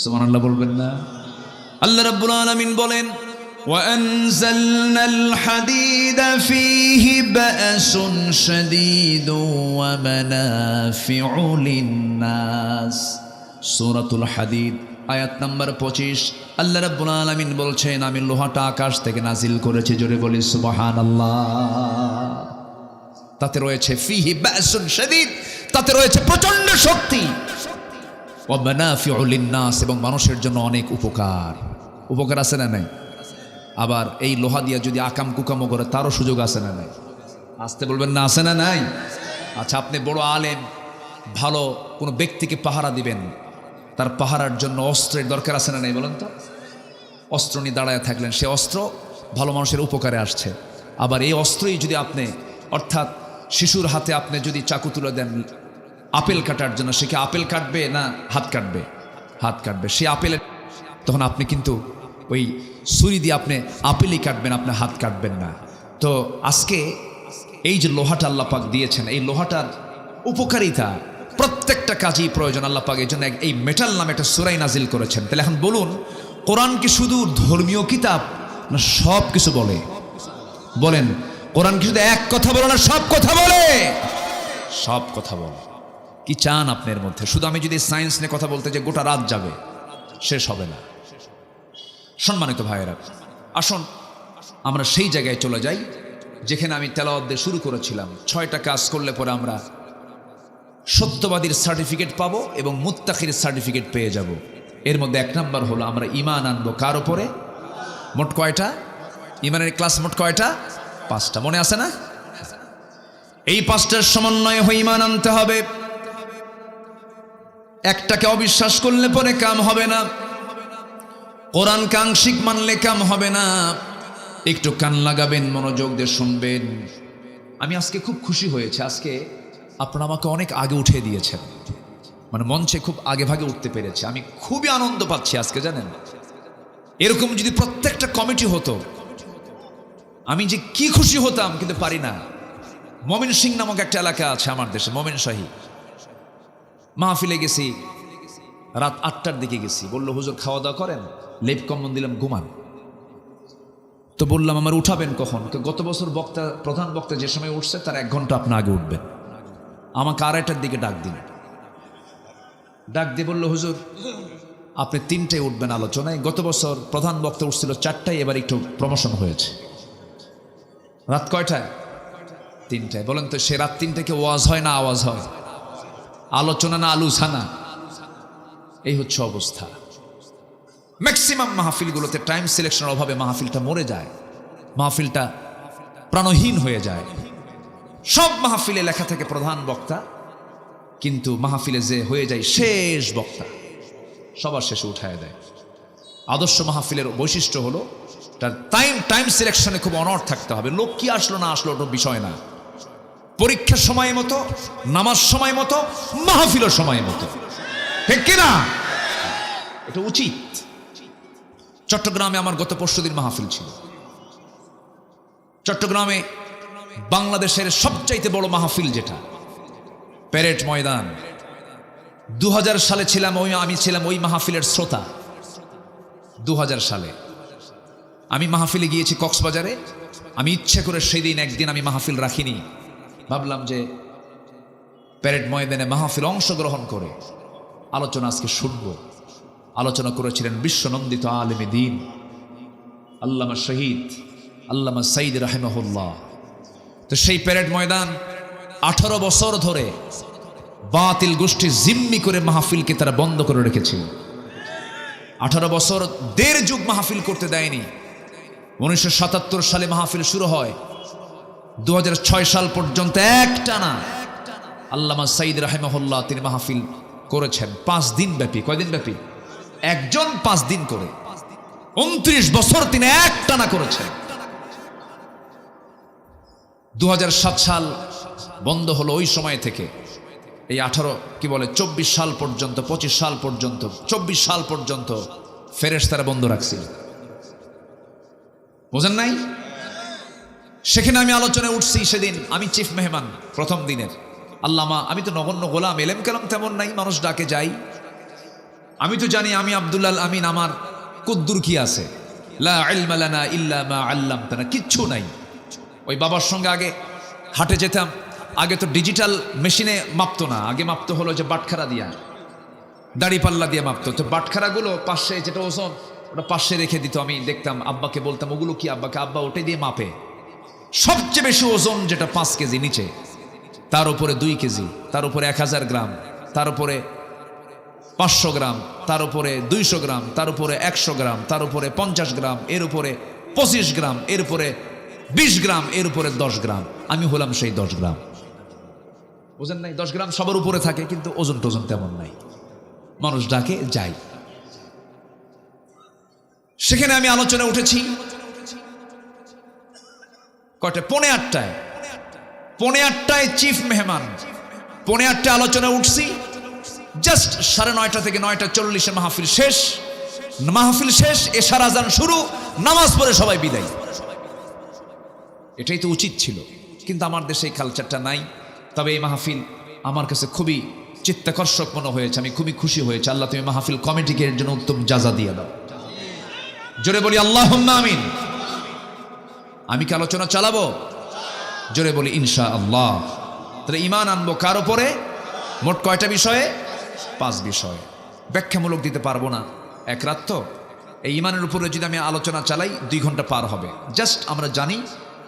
সুবহানাল্লাহ বলবেন না? আল্লাহ রাব্বুল আলামিন বলেন, وَأَنزَلْنَا الْحَدِيدَ فِيهِ بَأْسٌ شَدِيدٌ وَمَنَافِعُ لِلنَّاسِ। সূরাতুল হাদিদ আয়াত নাম্বার 25। আল্লাহ রাব্বুল আলামিন বলছেন, আমি লোহাটা আকাশ থেকে নাজিল করেছি। জোরে বলি সুবহানাল্লাহ। তাতে রয়েছে ফিহি বাসুন শাদীদ, তাতে রয়েছে প্রচন্ড শক্তি। ওয়া মানাফিউ লিন-নাস, এবং মানুষের জন্য অনেক উপকার। উপকার আছে না নাই? আবার এই লোহা দিয়া যদি আকাম কুকামও করে তারও সুযোগ আছে না নাই? আসতে বলবেন না, আছে না নাই? আচ্ছা, আপনি বড় আলেম, ভালো কোনো ব্যক্তিকে পাহারা দিবেন, তার পাহারার জন্য অস্ত্রের দরকার আছে না নাই বলেন তো? অস্ত্র নিয়ে দাঁড়ায় থাকলেন, সে অস্ত্র ভালো মানুষের উপকারে আসছে। আবার এই অস্ত্রই যদি আপনি, অর্থাৎ শিশুর হাতে আপনি যদি চাকু তুলে দেন আপেল কাটার জন্য, সে কি আপেল কাটবে না হাত কাটবে? হাত কাটবে। সে আপেলের, তখন আপনি কিন্তু ওই ছুরি দিয়ে আপনি আপেলই কাটবেন, আপনি হাত কাটবেন না। তো আজকে এই যে লোহাটা আল্লাহ পাক দিয়েছেন, এই লোহাটার উপকারিতা প্রত্যেকটা কাজেই প্রয়োজন। আল্লাহ পাক এই জন্য এই মেটাল নামে একটা সূরা নাজিল করেছেন। তাহলে এখন বলুন, কোরআন কি শুধু ধর্মীয় কিতাব না সব কিছু বলে? বলেন, কোরআন কি শুধু এক কথা বলে না সব কথা বলে? সব কথা বলে। কি চান আপনার মধ্যে? শুধু আমি যদি সায়েন্স নিয়ে কথা বলতে যে গোটা রাত যাবে, শেষ হবে না। সম্মানিত ভাইয়েরা, আসুন আমরা সেই জায়গায় চলে যাই যেখানে আমি তেলাওয়াত দিয়ে শুরু করেছিলাম। 6টা কাজ করলে পরে আমরা সত্যবাদীর সার্টিফিকেট পাবো এবং মুত্তাকির সার্টিফিকেট পেয়ে যাব। এর মধ্যে 1 নাম্বার হলো আমরা ঈমান আনবো কার উপরে? মোট কয়টা ঈমানের ক্লাস? মোট কয়টা? 5টা। মনে আছে না? এই 5টার সমন্বয় হয়ে ঈমান আনতে হবে। একটাকে অবিশ্বাস করলে পরে কাম হবে না। কোরআন কাঙ্ক্ষিক মানলে কাম হবে না। একটু কান লাগাবেন, মনোযোগ দিয়ে শুনবেন। আমি আজকে খুব খুশি হয়েছে। আজকে আপনারা আমাকে অনেক আগে উঠিয়ে দিয়েছেন, মানে মঞ্চে খুব আগে ভাগে উঠতে পেরেছে। আমি খুবই আনন্দ পাচ্ছি আজকে, জানেন। এরকম যদি প্রত্যেকটা কমিটি হতো, আমি যে কি খুশি হতাম, কিন্তু পারি না। মমিনসিং নামক একটা এলাকা আছে আমার দেশে, মমিনশাহী। মাহফিলে গেছি, রাত 8টার দিকে গেছি। বললো, হুজুর খাওয়া দাওয়া করেন? লেপ কম্বল দিলাম, ঘুমান। তো বললাম, আমার উঠাবেন কখন? গত বছর প্রধান বক্তা যে সময় উঠছে তার 1 ঘন্টা আপনি আগে উঠবেন। আমাকে 2:30টার দিকে ডাক দিন। ডাক দিয়ে বললো, হুজুর আপনি 3টায় উঠবেন আলোচনায়। গত বছর প্রধান বক্তা উঠছিল 4টায়, এবার একটু প্রমোশন হয়েছে। রাত কয়টায়? 3টায়। বলেন তো, সে রাত 3টায় কি ওয়াজ হয় না আওয়াজ হয়? আলোচনা না আলুসানা? এই হচ্ছে অবস্থা। ম্যাক্সিমাম মাহফিলগুলোতে টাইম সিলেকশনের অভাবে মাহফিলটা মরে যায়, মাহফিলটা প্রাণহীন হয়ে যায়। সব মাহফিলে লেখা থাকে প্রধান বক্তা, কিন্তু মাহফিলে যে হয়ে যায় শেষ বক্তা, সবার শেষে উঠায় দেয়। আদর্শ মাহফিলের বৈশিষ্ট্য হলো তার টাইম সিলেকশনে খুব অনড় থাকতে হবে। লোক কি আসলো না আসলো ওটা বিষয় না। পরীক্ষার সময় মতো, নামাজ সময় মতো, মাহফিলের সময় মতো, ঠিক কিনা? এটা উচিত। চট্টগ্রামে আমার গত পরশুদিন মাহফিল ছিল। চট্টগ্রামে বাংলাদেশের সবচাইতে বড় মাহফিল যেটা, প্যারেড ময়দান। 2000 সালে ছিলাম আমি ছিলাম ওই মাহফিলের শ্রোতা। 2000 সালে আমি মাহফিলে গিয়েছি কক্সবাজারে। আমি ইচ্ছে করে সেই দিন একদিন আমি মাহফিল রাখিনি। ভাবলাম যে প্যারেড ময়দানে মাহফিল অংশগ্রহণ করে আলোচনা আজকে শুনবো। আলোচনা করেছিলেন বিশ্বনন্দিত আলেমে দ্বীন আল্লামা শহীদ আল্লামা সাইদ রাহিমাহুল্লাহ। তো সেই প্যারেড ময়দান 18 বছর ধরে বাতিল গোষ্ঠী জিম্মি করে মাহফিলকে তারা বন্ধ করে রেখেছিল। 18 বছর 1.5 যুগ মাহফিল করতে দেয়নি। 1977 সালে মাহফিল শুরু হয়। 2006 সাল পর্যন্ত একটানা আল্লামা সাইদ রাহিমাহুল্লাহ তিনি মাহফিল করেছেন 5 দিন ব্যাপী। কয়দিন ব্যাপী? একজন 5 দিন করে 29 বছর তিনি একটানা করেছেন। 2007 সাল বন্ধ হলো। ওই সময় থেকে এই 24 সাল পর্যন্ত, 25 সাল পর্যন্ত, 24 সাল পর্যন্ত ফেরেশতারা বন্ধ রাখছিল। বোঝেন নাই? সেখানে আমি আলোচনায় উঠছি। সেদিন আমি চিফ মেহমান প্রথম দিনের। আল্লামা, আমি তো নগণ্য গোলাম, এলেম কালাম তেমন নাই, মানুষ ডাকে যাই। আমি তো জানি আমি আব্দুল্লাহ আমিন, আমার কুদ্দুর কি আছে? লা ইলমা লানা ইল্লা মা আল্লামতানা, কিচ্ছু নাই। ওই বাবার সঙ্গে আগে হাটে যেতাম। আগে তো ডিজিটাল মেশিনে মাপতো না, আগে মাপতো হলো যে বাটখারা দিয়া, দাড়ি পাল্লা দিয়ে মাপতো। তো বাটখারাগুলো পাশে যেটা ওজন, ওটা পাশে রেখে দিত। আমি দেখতাম, আব্বাকে বলতাম ওগুলো কি? আব্বাকে, আব্বা ওটাই দিয়ে মাপে। সবচেয়ে বেশি ওজন যেটা 5 কেজি নিচে, তার উপরে 2 কেজি, তার উপরে 1000 গ্রাম, তার উপরে 500 গ্রাম, তার উপরে 200 গ্রাম, তার উপরে 100 গ্রাম, তার উপরে 50 গ্রাম, এর উপরে 25 গ্রাম, এর উপরে 20 গ্রাম, এর উপরে 10 গ্রাম। আমি হলাম সেই 10 গ্রাম। বুঝেন নাই? 10 গ্রাম সবার উপরে থাকে, কিন্তু ওজন টোজন তেমন নাই। মানুষ ডাকে যাই। সেখানে আমি আলোচনা উঠেছি কয়টা? 8:15। 8:15 চিফ মেহমান, 8:15 আলোচনা উঠছি। জাস্ট 9:30 থেকে 9:40 মাহফিল শেষ। মাহফিল শেষ, এশার আজান শুরু, নামাজ পড়ে সবাই বিদায়। এটাই তো উচিত ছিল, কিন্তু আমার দেশে এই কালচারটা নাই। তবে এই মাহফিল আমার কাছে খুবই চিত্তাকর্ষক মনে হয়েছে, আমি খুবই খুশি হয়েছে। আল্লাহ তুমি মাহফিল কমিটিকে এর জন্য উত্তম জাযা দিয়ে দাও। জোরে বলি আল্লাহুম্মা আমিন। আমি কি আলোচনা চালাবো? জোরে বলি ইনশাআল্লাহ। তাহলে ঈমান আনবো কার উপরে? মোট কয়টা বিষয়ে? 5 বিষয়। ব্যাখ্যামূলক দিতে পারবো না, এক রাত তো। এই ঈমানের উপরে যদি আমি আলোচনা চালাই 2 ঘন্টা পার হবে। জাস্ট আমরা জানি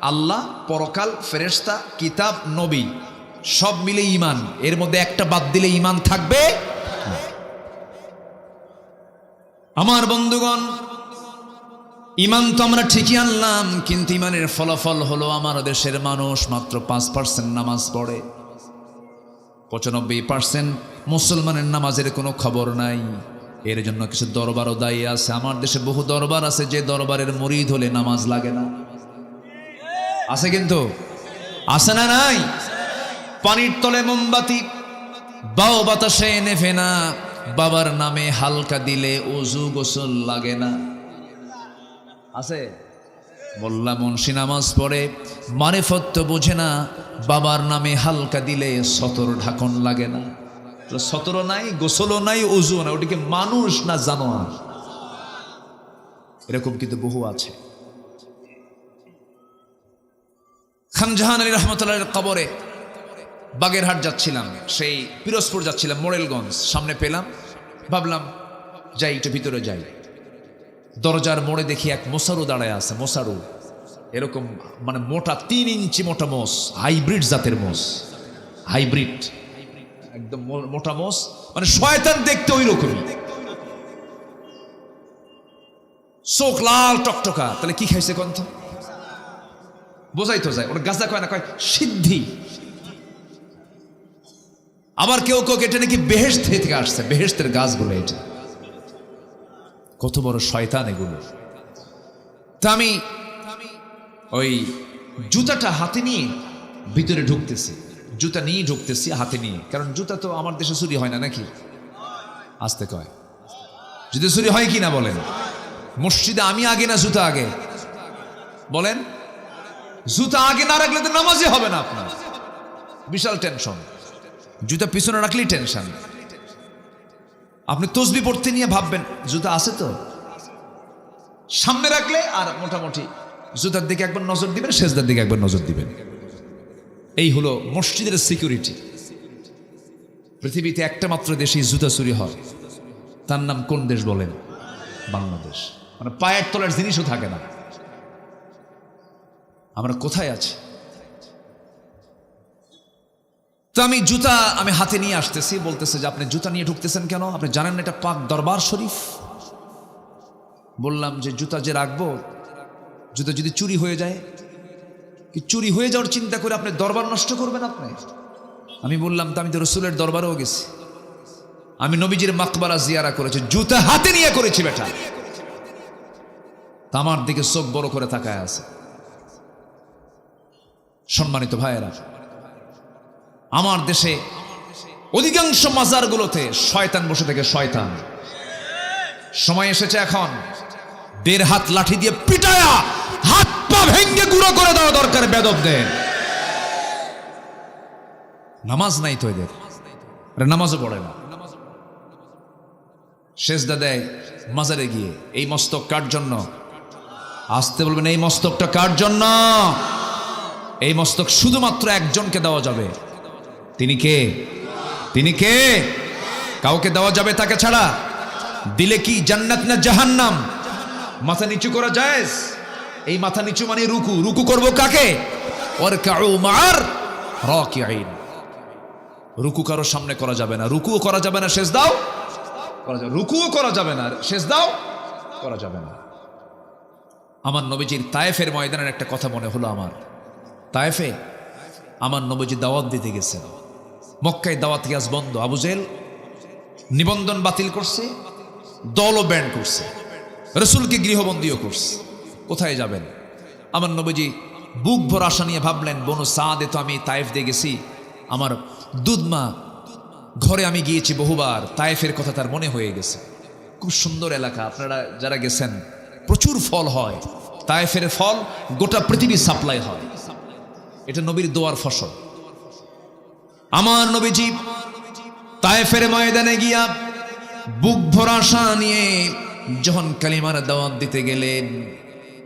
আল্লাহ, পরকাল, ফেরেশতা, কিতাব, নবী সব মিলে ঈমান। এর মধ্যে একটা বাদ দিলে ঈমান থাকবে না। আমার বন্ধুগণ, ঈমান তো আমরা ঠিকই আনলাম, কিন্তু ঈমানের ফলাফল হলো আমার দেশের মানুষ মাত্র 5% নামাজ পড়ে। 95% মুসলমানের নামাজের কোনো খবর নাই। এর জন্য কিছু দরবারও দায়ী আছে। আমার দেশে বহু দরবার আছে যে দরবারের মুরিদ হলে নামাজ লাগে না। আছে কিন্তু, আছে না নাই? পানির তলে মোমবাতি বাও বাতাসে নেভে না, বাবার নামে হালকা দিলে ওযু গোসল লাগে না। আছে? মোল্লা মুন্সি নামাজ পড়ে, মারিফত তো বোঝে না, বাবার নামে হালকা দিলে সতর ঢাকন লাগে না। সতর নাই, গোসলও নাই, ওযু নাই, ওটিকে মানুষ না জানোয়ার? এরকম কিন্তু বহু আছে। খান জাহান আলী রহমতুল্লাহের কবরে বাগেরহাট যাচ্ছিলাম, সেই পিরোজপুর যাচ্ছিলাম, মোরেলগঞ্জ সামনে পেলাম, ভাবলাম যাই একটু ভিতরে যাই। দরজার মোড়ে দেখি এক মোসারু দাঁড়ায় আছে। মোসারু এরকম মানে মোটা 3 ইঞ্চি মোটা মোষ, হাইব্রিড জাতের মোষ, হাইব্রিড একদম মোটা মোষ, মানে শয়তান দেখতে ওই রকমই, চোখ লাল টকটকা। তাহলে কি খাইছে কন্ত? বোঝাই তো যায়, ওটা গাঁজা কয় না, কয় সিদ্ধি। আবার কেউ কেউ এটা নাকি বেহেশত থেকে আসছে, বেহেশতের গাছগুলো। এটা কত বড় শয়তান এগুলো। তা আমি ওই জুতাটা হাতে নিয়ে ভিতরে ঢুকতেছি, জুতা নিয়ে ঢুকতেছি হাতে নিয়ে, কারণ জুতা তো আমার দেশে চুরি হয় না নাকি? আসতে কয়, জুতা চুরি হয় কি না বলেন? মসজিদে আমি আগে না জুতা আগে? বলেন, জুতা আগে না রাখলে তো নামাজই হবে না আপনার। বিশাল টেনশন। জুতা পিছনে রাখলেই টেনশন। আপনি তসবি পড়তে নিয়ে ভাববেন জুতা আছে তো, সামনে রাখলে আর মোটামুটি জুতার দিকে একবার নজর দিবেন, সেজদার দিকে একবার নজর দিবেন। এই হলো মসজিদের সিকিউরিটি। পৃথিবীতে একটা মাত্র দেশে জুতা চুরি হয়, তার নাম কোন দেশ বলেন? বাংলাদেশ। মানে পায়ের তলার জিনিসও থাকে না। আমরা কোথায় আছি? তো আমি জুতা হাতে নিয়ে আসতেছি, বলতেছে যে আপনি জুতা নিয়ে ঢুকতেছেন কেন? আপনি জানেন না এটা পাক দরবার শরীফ? বললাম যে জুতা যে রাখবো, জুতা যদি চুরি হয়ে যায়, কি চুরি হয়ে যাওয়ার চিন্তা করে আপনি দরবার নষ্ট করবেন আপনি? আমি বললাম তো আমি তো রসুলের দরবারেও গেছি, আমি নবীজির মাকবারা জিয়ারা করেছি, জুতা হাতে নিয়ে করেছি বেটা। তা আমার দিকে চোখ বড় করে তাকায় আছে। সম্মানিত ভাইয়েরা, আমার দেশে অধিকাংশ মাজারগুলোতে শয়তান বসে থাকে, শয়তান। সময় এসেছে এখন 1.5 হাত লাঠি দিয়ে পিটায়া হাত পা ভেঙ্গে গুঁড়ো করে দেওয়া দরকার বেদবদের। নামাজ নাই তো এদের, নামাজও পড়ে না, সেজদা দেয় মাজারে গিয়ে। এই মস্তক কার জন্য? আসতে বলবেন, এই মস্তকটা কার জন্য? এই মস্তক শুধুমাত্র একজনকে দেওয়া যাবে। তিনি কে? তিনি কে? কাউকে দেওয়া যাবে তাকে ছাড়া? দিলে কি জান্নাত না জাহান্নাম? মাথা নিচু করা জায়েজ? এই মাথা নিচু মানে রুকু। রুকু করব কাকে? ওয়ারকাউ মা'আর রাকিঈন। রুকু কারো সামনে করা যাবে না, রুকুও করা যাবে না, সেজদাও করা যাবে, রুকুও করা যাবে না, সেজদাও করা যাবে না। আমার নবীজির তায়েফের ময়দানের একটা কথা মনে হলো আমার। তায়েফে আমার নবীজি দাওয়াত দিতে গেছেন। মক্কায় দাওয়াত গ্যাস বন্ধ। আবু জেহেল নিবন্ধন বাতিল করছে, দলও ব্যান্ড করছে, রসুলকে গৃহবন্দীও করছে। কোথায় যাবেন? আমার নবীজি বুক ভর আশা নিয়ে ভাবলেন, বনু সাদে তো আমি তায়েফ দিয়ে গেছি, আমার দুধমা ঘরে আমি গিয়েছি বহুবার, তায়েফের কথা তার মনে হয়ে গেছে। খুব সুন্দর এলাকা, আপনারা যারা গেছেন প্রচুর ফল হয়, তায়েফের ফল গোটা পৃথিবী সাপ্লাই হয়। এটা নবীর দোয়ার ফসল। আমার নবীজি তায়েফের ময়দানে গিয়া বুক ভরা আশা নিয়ে যখন কালিমার দাওয়াত দিতে গেলেন,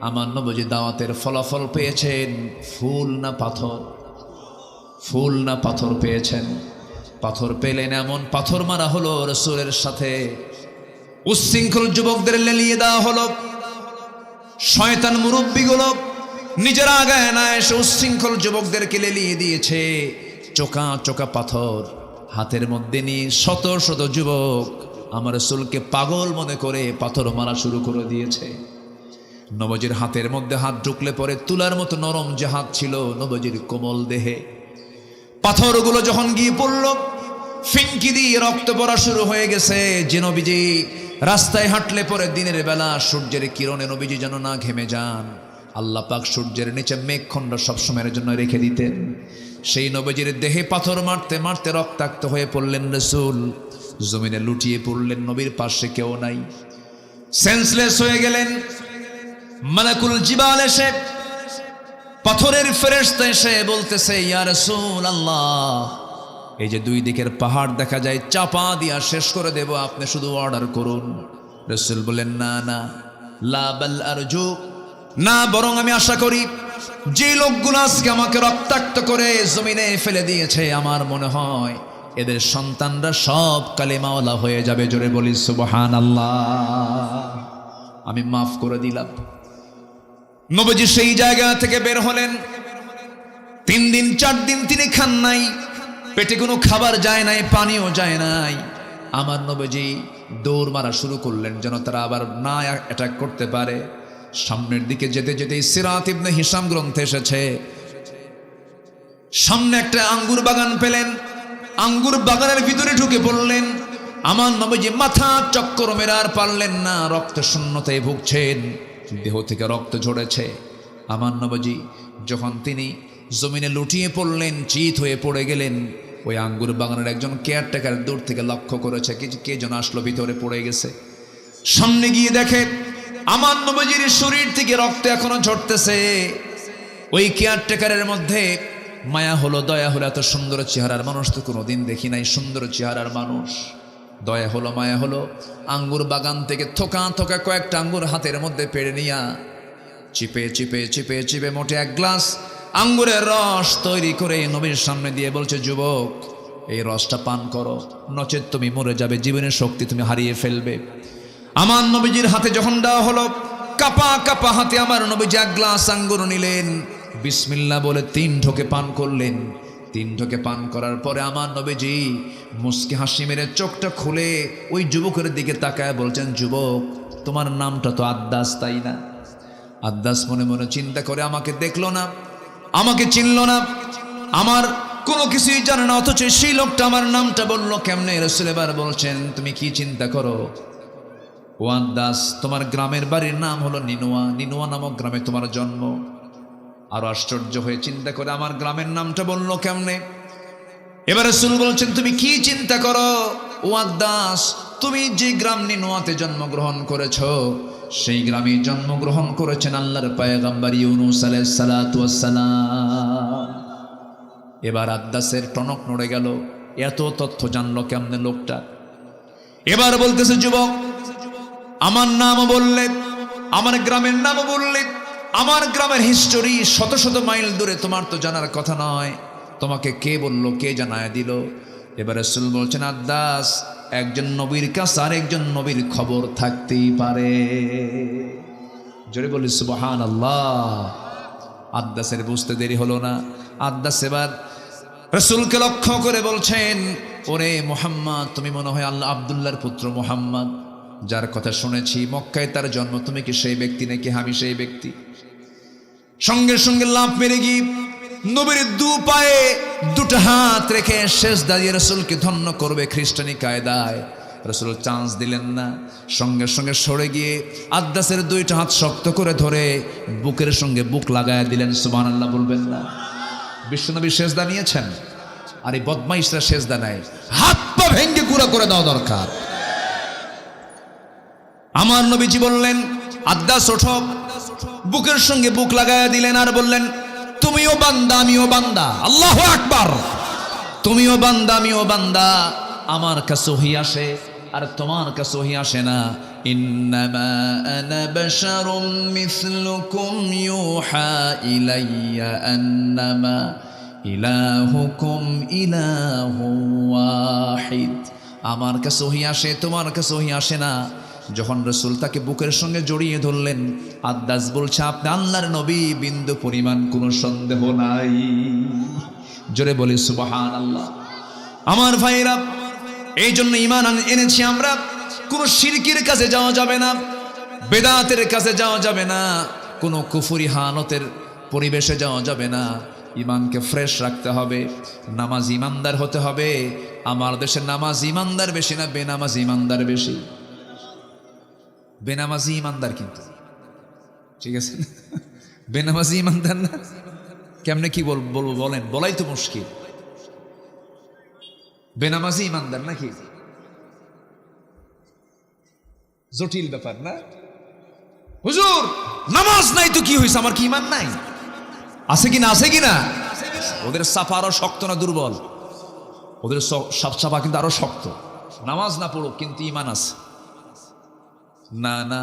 আমার নবীজি দাওয়াতের ফলাফল পেয়েছেন ফুল না পাথর? ফুল না পাথর পেয়েছেন? পাথর পেলেন। এমন পাথর মারা হলো রাসূলের সাথে, উচ্ছৃঙ্খল যুবকদের লেলিয়ে দেওয়া হলো। শয়তান মুরব্বীগুলো নিজেরা আগায় না এসে উচ্ছৃঙ্খল যুবকদেরকে লেলিয়ে দিয়েছে। চোকা চোকা পাথর হাতের মধ্যে নিয়ে শত শত যুবক আমার রাসূলকে পাগল মনে করে পাথর মারা শুরু করে দিয়েছে। নবীজির হাতের মধ্যে হাত ঢুকলে পরে তুলার মতো নরম যে হাত ছিল নবীজির কোমল দেহে, পাথরগুলো যখন গিয়ে পড়ল, ফিনকি দিয়ে রক্ত পড়া শুরু হয়ে গেছে। যে নবীজি রাস্তায় হাঁটলে পরে দিনের বেলা সূর্যের কিরণে নবীজি যেন না ঘেমে যান, আল্লাহ পাক সূর্যের নিচে মেঘখণ্ড সবসময়ের জন্য রেখে দিতেন। সেই নবীজির দেহে পাথর মারতে মারতে রক্তাক্ত হয়ে পড়লেন রাসূল, জমিনে লুটিয়ে পড়লেন। নবীর পাশে কেউ নাই, সেন্সলেস হয়ে গেলেন। মালাকুল জিবাল এসে, পাথরের ফেরেশতা এসে বলতেছে, ইয়া রাসূলুল্লাহ, এই যে দুই দিকের পাহাড় দেখা যায়, চাপা দিয়া শেষ করে দেব, আপনি শুধু অর্ডার করুন। রাসূল বলেন, না না, লা বাল আরজু, না, বরং আমি আশা করি যে লোকগুলো আজকে আমাকে রক্তাক্ত করে জমিনে ফেলে দিয়েছে, আমার মনে হয় এদের সন্তানরা সব কালেমাওয়ালা হয়ে যাবে। জোরে বলি সুবহানাল্লাহ। আমি মাফ করে দিলাম। নবীজি সেই জায়গা থেকে বের হলেন। 3 দিন 4 দিন তিনি খান নাই, পেটে কোনো খাবার যায় নাই, পানিও যায় নাই। আমার নবীজি দৌড় মারা শুরু করলেন যেন তারা আবার না অ্যাটাক করতে পারে। সামনের দিকে যেতে যেতে সিরাত ইবনে হিশাম গ্রন্থে এসেছে, সামনে একটা আঙ্গুর বাগান পেলেন, আঙ্গুর বাগানের ভিতরে ঢুকে পড়লেন। আমার নবীজি মাথা চক্কর মেরে আর পারলেন না, রক্ত শূন্যতায় ভুগছেন, দেহ থেকে রক্ত ঝরেছে। আমার নবীজি যখন তিনি জমিনে লুটিয়ে পড়লেন, চিত হয়ে পড়ে গেলেন, ওই আঙ্গুর বাগানের একজন কেয়ারটেকার দূর থেকে লক্ষ্য করেছে কে যেন আসলো, ভিতরে পড়ে গেছে। সামনে গিয়ে দেখে আমার নবীজির শরীর থেকে রক্ত এখনো ঝরতেছে। ওই কেয়ারটেকারের মধ্যে মায়া হলো, দয়া হলো। এত সুন্দর চেহারার মানুষ তো কোনোদিন দেখি নাই, সুন্দর চেহারার মানুষ। দয়া হলো, মায়া হলো। আঙ্গুর বাগান থেকে থোকা থোকা কয়েকটা আঙ্গুর হাতের মধ্যে পেড়ে নিয়া চিপে চিপে চিপে চিপে মোটে 1 গ্লাস আঙ্গুরের রস তৈরি করে নবীর সামনে দিয়ে বলছে, যুবক, এই রসটা পান করো, নচেত তুমি মরে যাবে, জীবনের শক্তি তুমি হারিয়ে ফেলবে। আমার নবীজির হাতে যখন দেওয়া হলো, কাপা কাপা হাতে আমার নবীজি 1 গ্লাস আঙ্গুর নিলেন, বিসমিল্লাহ বলে 3 ঢোকে পান করলেন। 3 ঢোকে পান করার পরে আমার নবীজি মুস্কি হাসি মেরে চোখটা খুলে ওই যুবকের দিকে তাকায় বলছেন, যুবক, তোমার নামটা তো আদ্দাস, তাই না? আদ্দাস মনে মনে চিন্তা করে, আমাকে দেখলো না, আমাকে চিনলো না, আমার কোনো কিছুই জানে না, অথচ সেই লোকটা আমার নামটা বললো কেমনে? রাসূল এবার বলছেন, তুমি কি চিন্তা করো ও আদ্দাস? তোমার গ্রামের বাড়ির নাম হলো নিনুয়া, নিনুয়া নামক গ্রামে তোমার জন্ম। আরো আশ্চর্য হয়ে চিন্তা করে, আমার গ্রামের নামটা বললো কেমনে? এবার রাসূল বলছেন, তুমি কি চিন্তা করো ও আদ্দাস? তুমি যে গ্রাম নিনুয়াতে জন্মগ্রহণ করেছো, সেই গ্রামে জন্মগ্রহণ করেছেন আল্লাহর পয়গম্বর ইউনূস আলাইহিস সালাতু ওয়াস সালাম। এবার আদ্দাসের টনক নড়ে গেল, এত তথ্য জানলো কেমনে লোকটা? এবার বলতেছে, যুবক, আমার নাম বললে, আমার গ্রামের নাম বললে, আমার গ্রামের হিস্টোরি শত শত মাইল দূরে, তোমার তো জানার কথা নয়, তোমাকে কে বললো, কে জানায় দিল? এবার রাসূল বলছেন, আদ্দাস, একজন নবীর কাছে আর একজন নবীর খবর থাকতেই পারে। জোরে বলি সুবহানাল্লাহ। আদ্দাসের বুঝতে দেরি হলো না। আদ্দাস এবার রাসূলকে লক্ষ্য করে বলছেন, ওরে মুহাম্মদ, তুমি মনে হয় আল্লাহ আব্দুল্লাহর পুত্র মুহাম্মদ, যার কথা শুনেছি মক্কায় তার জন্ম, তুমি কি সেই ব্যক্তি নাকি? আমি সেই ব্যক্তি। সঙ্গে সঙ্গে লাফ মেরে গিয়ে নবীর 2 পায়ে 2টা হাত রেখে সেজদা দিয়ে রাসূলকে ধন্য করবে খ্রিস্টানি কায়দায়। রাসূল চান্স দিলেন না, সঙ্গে সঙ্গে সরে গিয়ে আদ্দাসের 2টা হাত শক্ত করে ধরে বুকের সঙ্গে বুক লাগায় দিলেন। সুবহানাল্লাহ বলবেন না? বিশ্বনবী সেজদা নিয়েছেন, আর এই বদমাইশরা সেজদা নেয়, হাত পা ভেঙে গুঁড়া করে দেওয়া দরকার। আমার নবীজি বললেন, আদ্দাস ওঠো, বুকের সঙ্গে বুক লাগায় দিলেন আর বললেন, তুমিও বান্দা আমিও বান্দা। আল্লাহু আকবার। তুমিও বান্দা আমিও বান্দা। আমার কাছে ওহী আসে আর তোমার কাছে ওহী আসে না। ইন্নামা আনা বাশারুম মিসলুকুম ইউহা ইলাইয়া আন্নামা ইলাহুকুম ইলাহুন ওয়াহিদ। আমার কাছে ওহী আসে, তোমার কাছে ওহী আসে না। যখন রাসূল তাকে বুকের সঙ্গে জড়িয়ে ধরলেন, আদ্দাস বলছে আপনি আল্লাহর নবী, বিন্দু পরিমাণ কোনো সন্দেহ নাই। জোরে বলি সুবহানাল্লাহ। আমার ভাইরা, এই জন্য ঈমান এনেছি আমরা। কোনো শিরকির কাছে যাওয়া যাবে না, বেদাতের কাছে যাওয়া যাবে না, কোনো কুফরি হালতের পরিবেশে যাওয়া যাবে না। ঈমানকে ফ্রেশ রাখতে হবে, নামাজ ঈমানদার হতে হবে। আমার দেশে নামাজ ঈমানদার বেশি না বেনামাজ ঈমানদার বেশি? বেনামাজি ঈমানদার, কিন্তু ঠিক আছে বেনামাজি ঈমানদার না। কেমনে কি বলবো বলেন, বলাই তো মুশকিল। বেনামাজি ঈমানদার নাকি? জটিল ব্যাপার না? হুজুর নামাজ নাই তো কি হয়েছে, আমার কি ঈমান নাই? আছে কিনা? আছে কিনা? ওদের সাফা আরো শক্ত না দুর্বল? ওদের সাফা কিন্তু আরো শক্ত। নামাজ না পড়ুক কিন্তু ঈমান আছে। না না,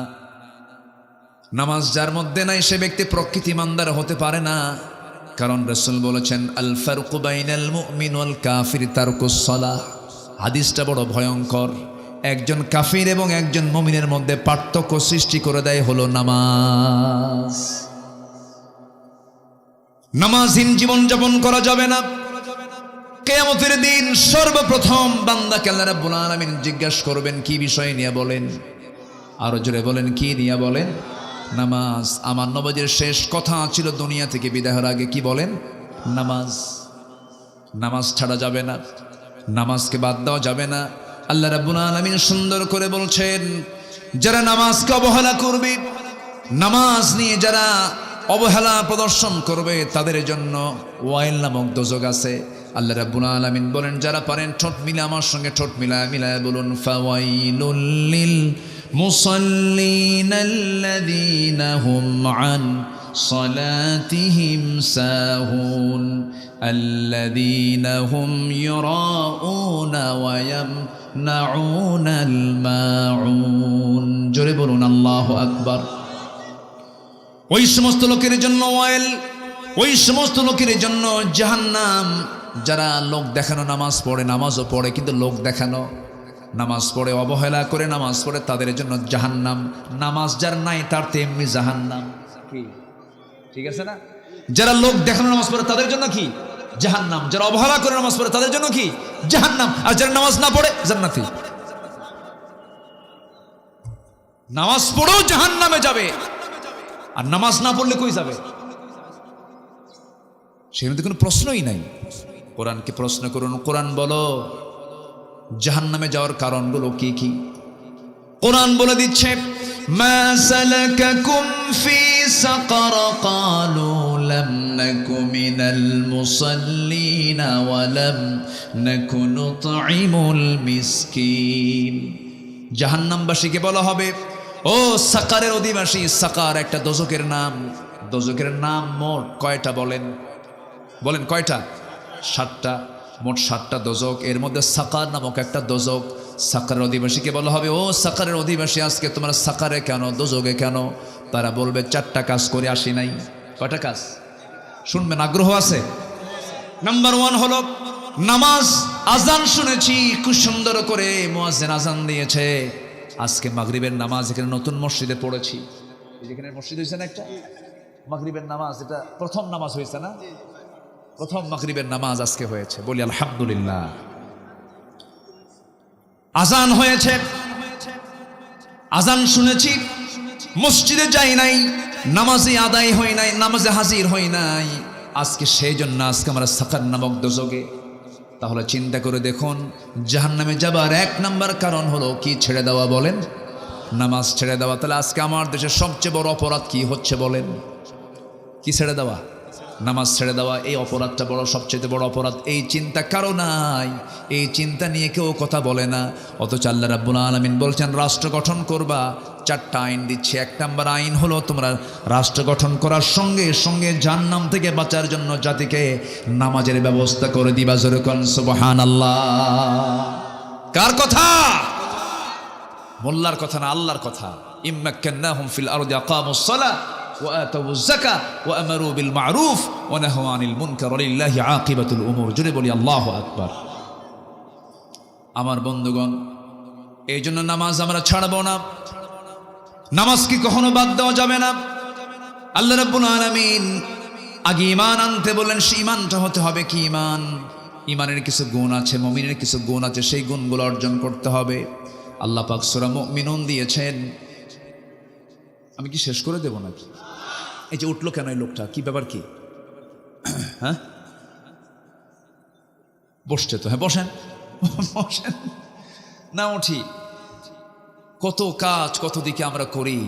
নামাজ যার মধ্যে নাই সে ব্যক্তি প্রকৃত ঈমানদার হতে পারে না। কারণ রাসূল বলেছেন আল ফারকু বাইনাল মুমিন ওয়াল কাফির তারকুস সালাহ। হাদিসটা বড় ভয়ঙ্কর। একজন কাফির এবং একজন মুমিনের মধ্যে পার্থক্য সৃষ্টি করে দেয় হলো নামাজ। নামাজহীন জীবন যাপন করা যাবে না। কিয়ামতের দিন সর্বপ্রথম বান্দাকে আল্লাহ রাব্বুল আলামিন জিজ্ঞাসা করবেন কি বিষয় নিয়ে? বলেন, আরো জোরে বলেন, কি নিয়ে? বলেন নামাজ। আমার নবীর শেষ কথা ছিল দুনিয়া থেকে বিদায় হওয়ার আগে, কি বলেন? নামাজ। নামাজ ছাড়া যাবে না, নামাজকে বাদ দেওয়া যাবে না। আল্লাহ রাব্বুল আলামিন সুন্দর করে বলছেন, যারা নামাজকে অবহেলা করবে, নামাজ নিয়ে যারা অবহেলা প্রদর্শন করবে, তাদের জন্য ওয়াইল নামক দোজক আছে। আল্লাহ রাব্বুল আলামিন বলেন, যারা পারেন ঠোঁট মিলে আমার সঙ্গে ঠোঁট মিলায় বলুন, ফাওয়াইলুল লিল মুসাল্লিন আল্লাযীনা হুম আন সালাতিহিম সাহুন আল্লাযীনা হুম ইউরাউনা ওয়া ইয়ামনাউনাল মাউন। জোরে বলুন আল্লাহু আকবার। ওই সমস্ত লোকের জন্য ওয়াইল, ওই সমস্ত লোকের জন্য জাহান্নাম, যারা লোক দেখানো নামাজ পড়ে, নামাজও পড়ে কিন্তু লোক দেখানো নামাজ পড়ে, অবহেলা করে নামাজ পড়ে, তাদের জন্য জাহান্নাম। নামাজ যার নাই তার তেমনি জাহান্নাম। কি ঠিক আছে না? যারা লোক দেখানো নামাজ পড়ে তাদের জন্য কি? জাহান্নাম। যারা অবহেলা করে নামাজ পড়ে তাদের জন্য কি? জাহান্নাম। আর যারা নামাজ না পড়ে জান্নাতি। নামাজ পড়েও জাহান্নামে যাবে, আর নামাজ না পড়লে কই যাবে? সেখানে কোনো প্রশ্নই নাই। কোরআনকে প্রশ্ন করুন, কোরআন বলো জাহান্নামে যাওয়ার কারণগুলো কি কি? কোরআন বলে দিচ্ছে, মা সালাকাকুম ফি সাকার ক্বালু লাম নাকু মিনাল মুসাল্লিন ওয়া লাম নাকু নুতঈমুল মিসকিন। জাহান্নামবাসীকে বলা হবে, ও সাকারের অধিবাসী। সাকার একটা দোজকের নাম। দোজকের নাম মোট কয়টা বলেন? বলেন কয়টা? 7টা। মোট 7টা দোজক, এর মধ্যে সাকার নামক একটা দোজক। সাকারের অধিবাসীকে বলা হবে, ও সাকারের অধিবাসী, আজকে তোমার সাকারে কেন, দোজকে কেন? তারা বলবে 4টা কাজ করে আসি নাই। কয়টা কাজ শুনবেন? আগ্রহ আছে? নাম্বার 1 হলো নামাজ। আজান শুনেছি খুব সুন্দর করে মুয়াজ্জিন আজান দিয়েছে। আজকে মাগরিবের নামাজ এখানে নতুন মসজিদে পড়েছি। এখানে মসজিদ হয়েছে না একটা, মাগরিবের নামাজ, এটা প্রথম নামাজ হয়েছে না? প্রথম মাগরিবের নামাজ আজকে হয়েছে, বলি আলহামদুলিল্লাহ। আজান হয়েছে, আজান শুনেছি, মসজিদে যাই নাই, নামাজে আদায় হয় নাই, নামাজে হাজির হই নাই। আজকে সেই জন্য আজকে আমরা সাকার নামক দোজকে। তাহলে চিন্তা করে দেখুন, জাহান্নামে যাবার 1 নাম্বার কারণ হলো কি? ছেড়ে দেওয়া। বলেন নামাজ ছেড়ে দেওয়া। তাহলে আজকে আমার দেশের সবচেয়ে বড় অপরাধ কি হচ্ছে বলেন? কি ছেড়ে দেওয়া? নামাজ ছেড়ে দেওয়া। এই অপরাধটা বড়, সবচেয়ে বড় অপরাধ। এই চিন্তা কারো নাই, এই চিন্তা নিয়ে কেউ কথা বলে না। অথচ আল্লাহ রাব্বুল আলামিন বলছেন, রাষ্ট্র গঠন করবা, 4টা আইন দিচ্ছে। 1 নম্বর আইন হলো তোমরা রাষ্ট্র গঠন করার সঙ্গে সঙ্গে জাহান্নাম থেকে বাঁচার জন্য জাতিকে নামাজের ব্যবস্থা করে দিবা। জোরে কোন সুবহানাল্লাহ। কার কথা? মোল্লার কথা না, আল্লাহর কথা। ইম্মাক্কান্নাহুম ফিল আরদি আকামুস সালাহ ওয়া আতাউয যাকাহ ওয়া আমারু বিল মা'রুফ ওয়া নাহাউ আনিল মুনকার ওয়া লিল্লাহি আকিবাতুল উমুর। জোরে বলি আল্লাহু আকবার। আমার বন্ধুগণ, এই জন্য নামাজ আমরা ছাড়ব না। নামাজ কি কখনো বাদ দেওয়া যাবে না। আল্লাহ রাব্বুল আলামিন আগে ঈমান আনতে বললেন। সেই ঈমানটা হতে হবে কি ঈমান? ঈমানের কিছু গুণ আছে, মুমিনের কিছু গুণ আছে, সেই গুণগুলো অর্জন করতে হবে। আল্লাহ পাক সূরা মুমিনুন দিয়েছেন। আমি কি শেষ করে দেব নাকি? এই যে উঠলো কেন এই লোকটা, কি ব্যাপার কি? হ্যাঁ, বসছে তো। হ্যাঁ বসেন, বসেন না। উঠি। কত কাজ কত দিকে আমরা করি।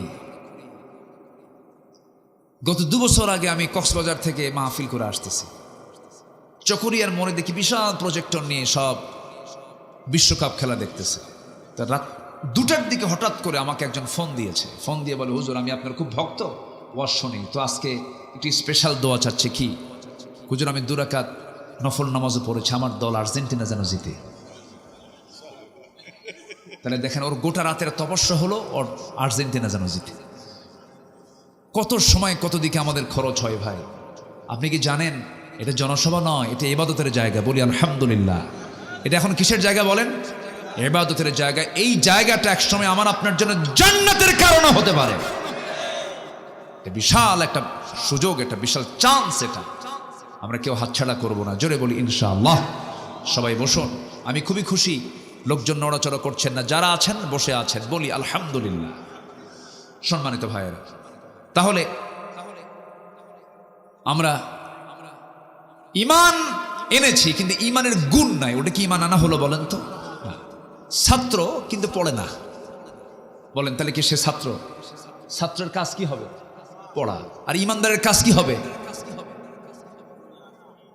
গত 2 বছর আগে আমি কক্সবাজার থেকে মাহফিল করে আসতেছি। চকরিয়ার মোড়ে দেখি বিশাল প্রজেক্টর নিয়ে সব বিশ্বকাপ খেলা দেখতেছে। তা রাত 2টার দিকে হঠাৎ করে আমাকে একজন ফোন দিয়েছে। ফোন দিয়ে বলে, হুজুর আমি আপনার খুব ভক্ত, ওয়াজ শুনি, তো আজকে একটি স্পেশাল দোয়া চাচ্ছে। কি? হুজুর আমি 2 রাকাত নফল নামাজও পড়েছি, আমার দল আর্জেন্টিনা যেন জিতে। তাহলে দেখেন, ওর গোটা রাতের তপস্যা হলো ওর আর্জেন্টিনা যেন জিতে। কত সময় কত দিকে আমাদের খরচ হয় ভাই। আপনি কি জানেন এটা জনসভা নয়, এটা ইবাদতের জায়গা। বলি আলহামদুলিল্লাহ। এটা এখন কিসের জায়গা বলেন? ইবাদতের জায়গা। এই জায়গাটা একসময় আমার আপনার জন্য জান্নাতের কারণ হতে পারে। বিশাল একটা সুযোগ, একটা বিশাল চান্স। এটা আমরা কেউ হাতছাড়া করবো না। জোরে বলি ইনশাআল্লাহ। সবাই বসুন। আমি খুবই খুশি, লোকজন নড়াচড়া করছেন না, যারা আছেন বসে আছেন। বলি আলহামদুলিল্লাহ। সম্মানিত ভাইয়েরা, তাহলে আমরা ঈমান এনেছি কিন্তু ঈমানের গুণ নাই। ওটা কি ঈমান আনা হলো বলেন তো? ছাত্র কিন্তু পড়ে না। বলেন তাহলে কি সে ছাত্র? ছাত্রের কাজ কি হবে? পড়া। আর ঈমানদারের কাজ কি হবে?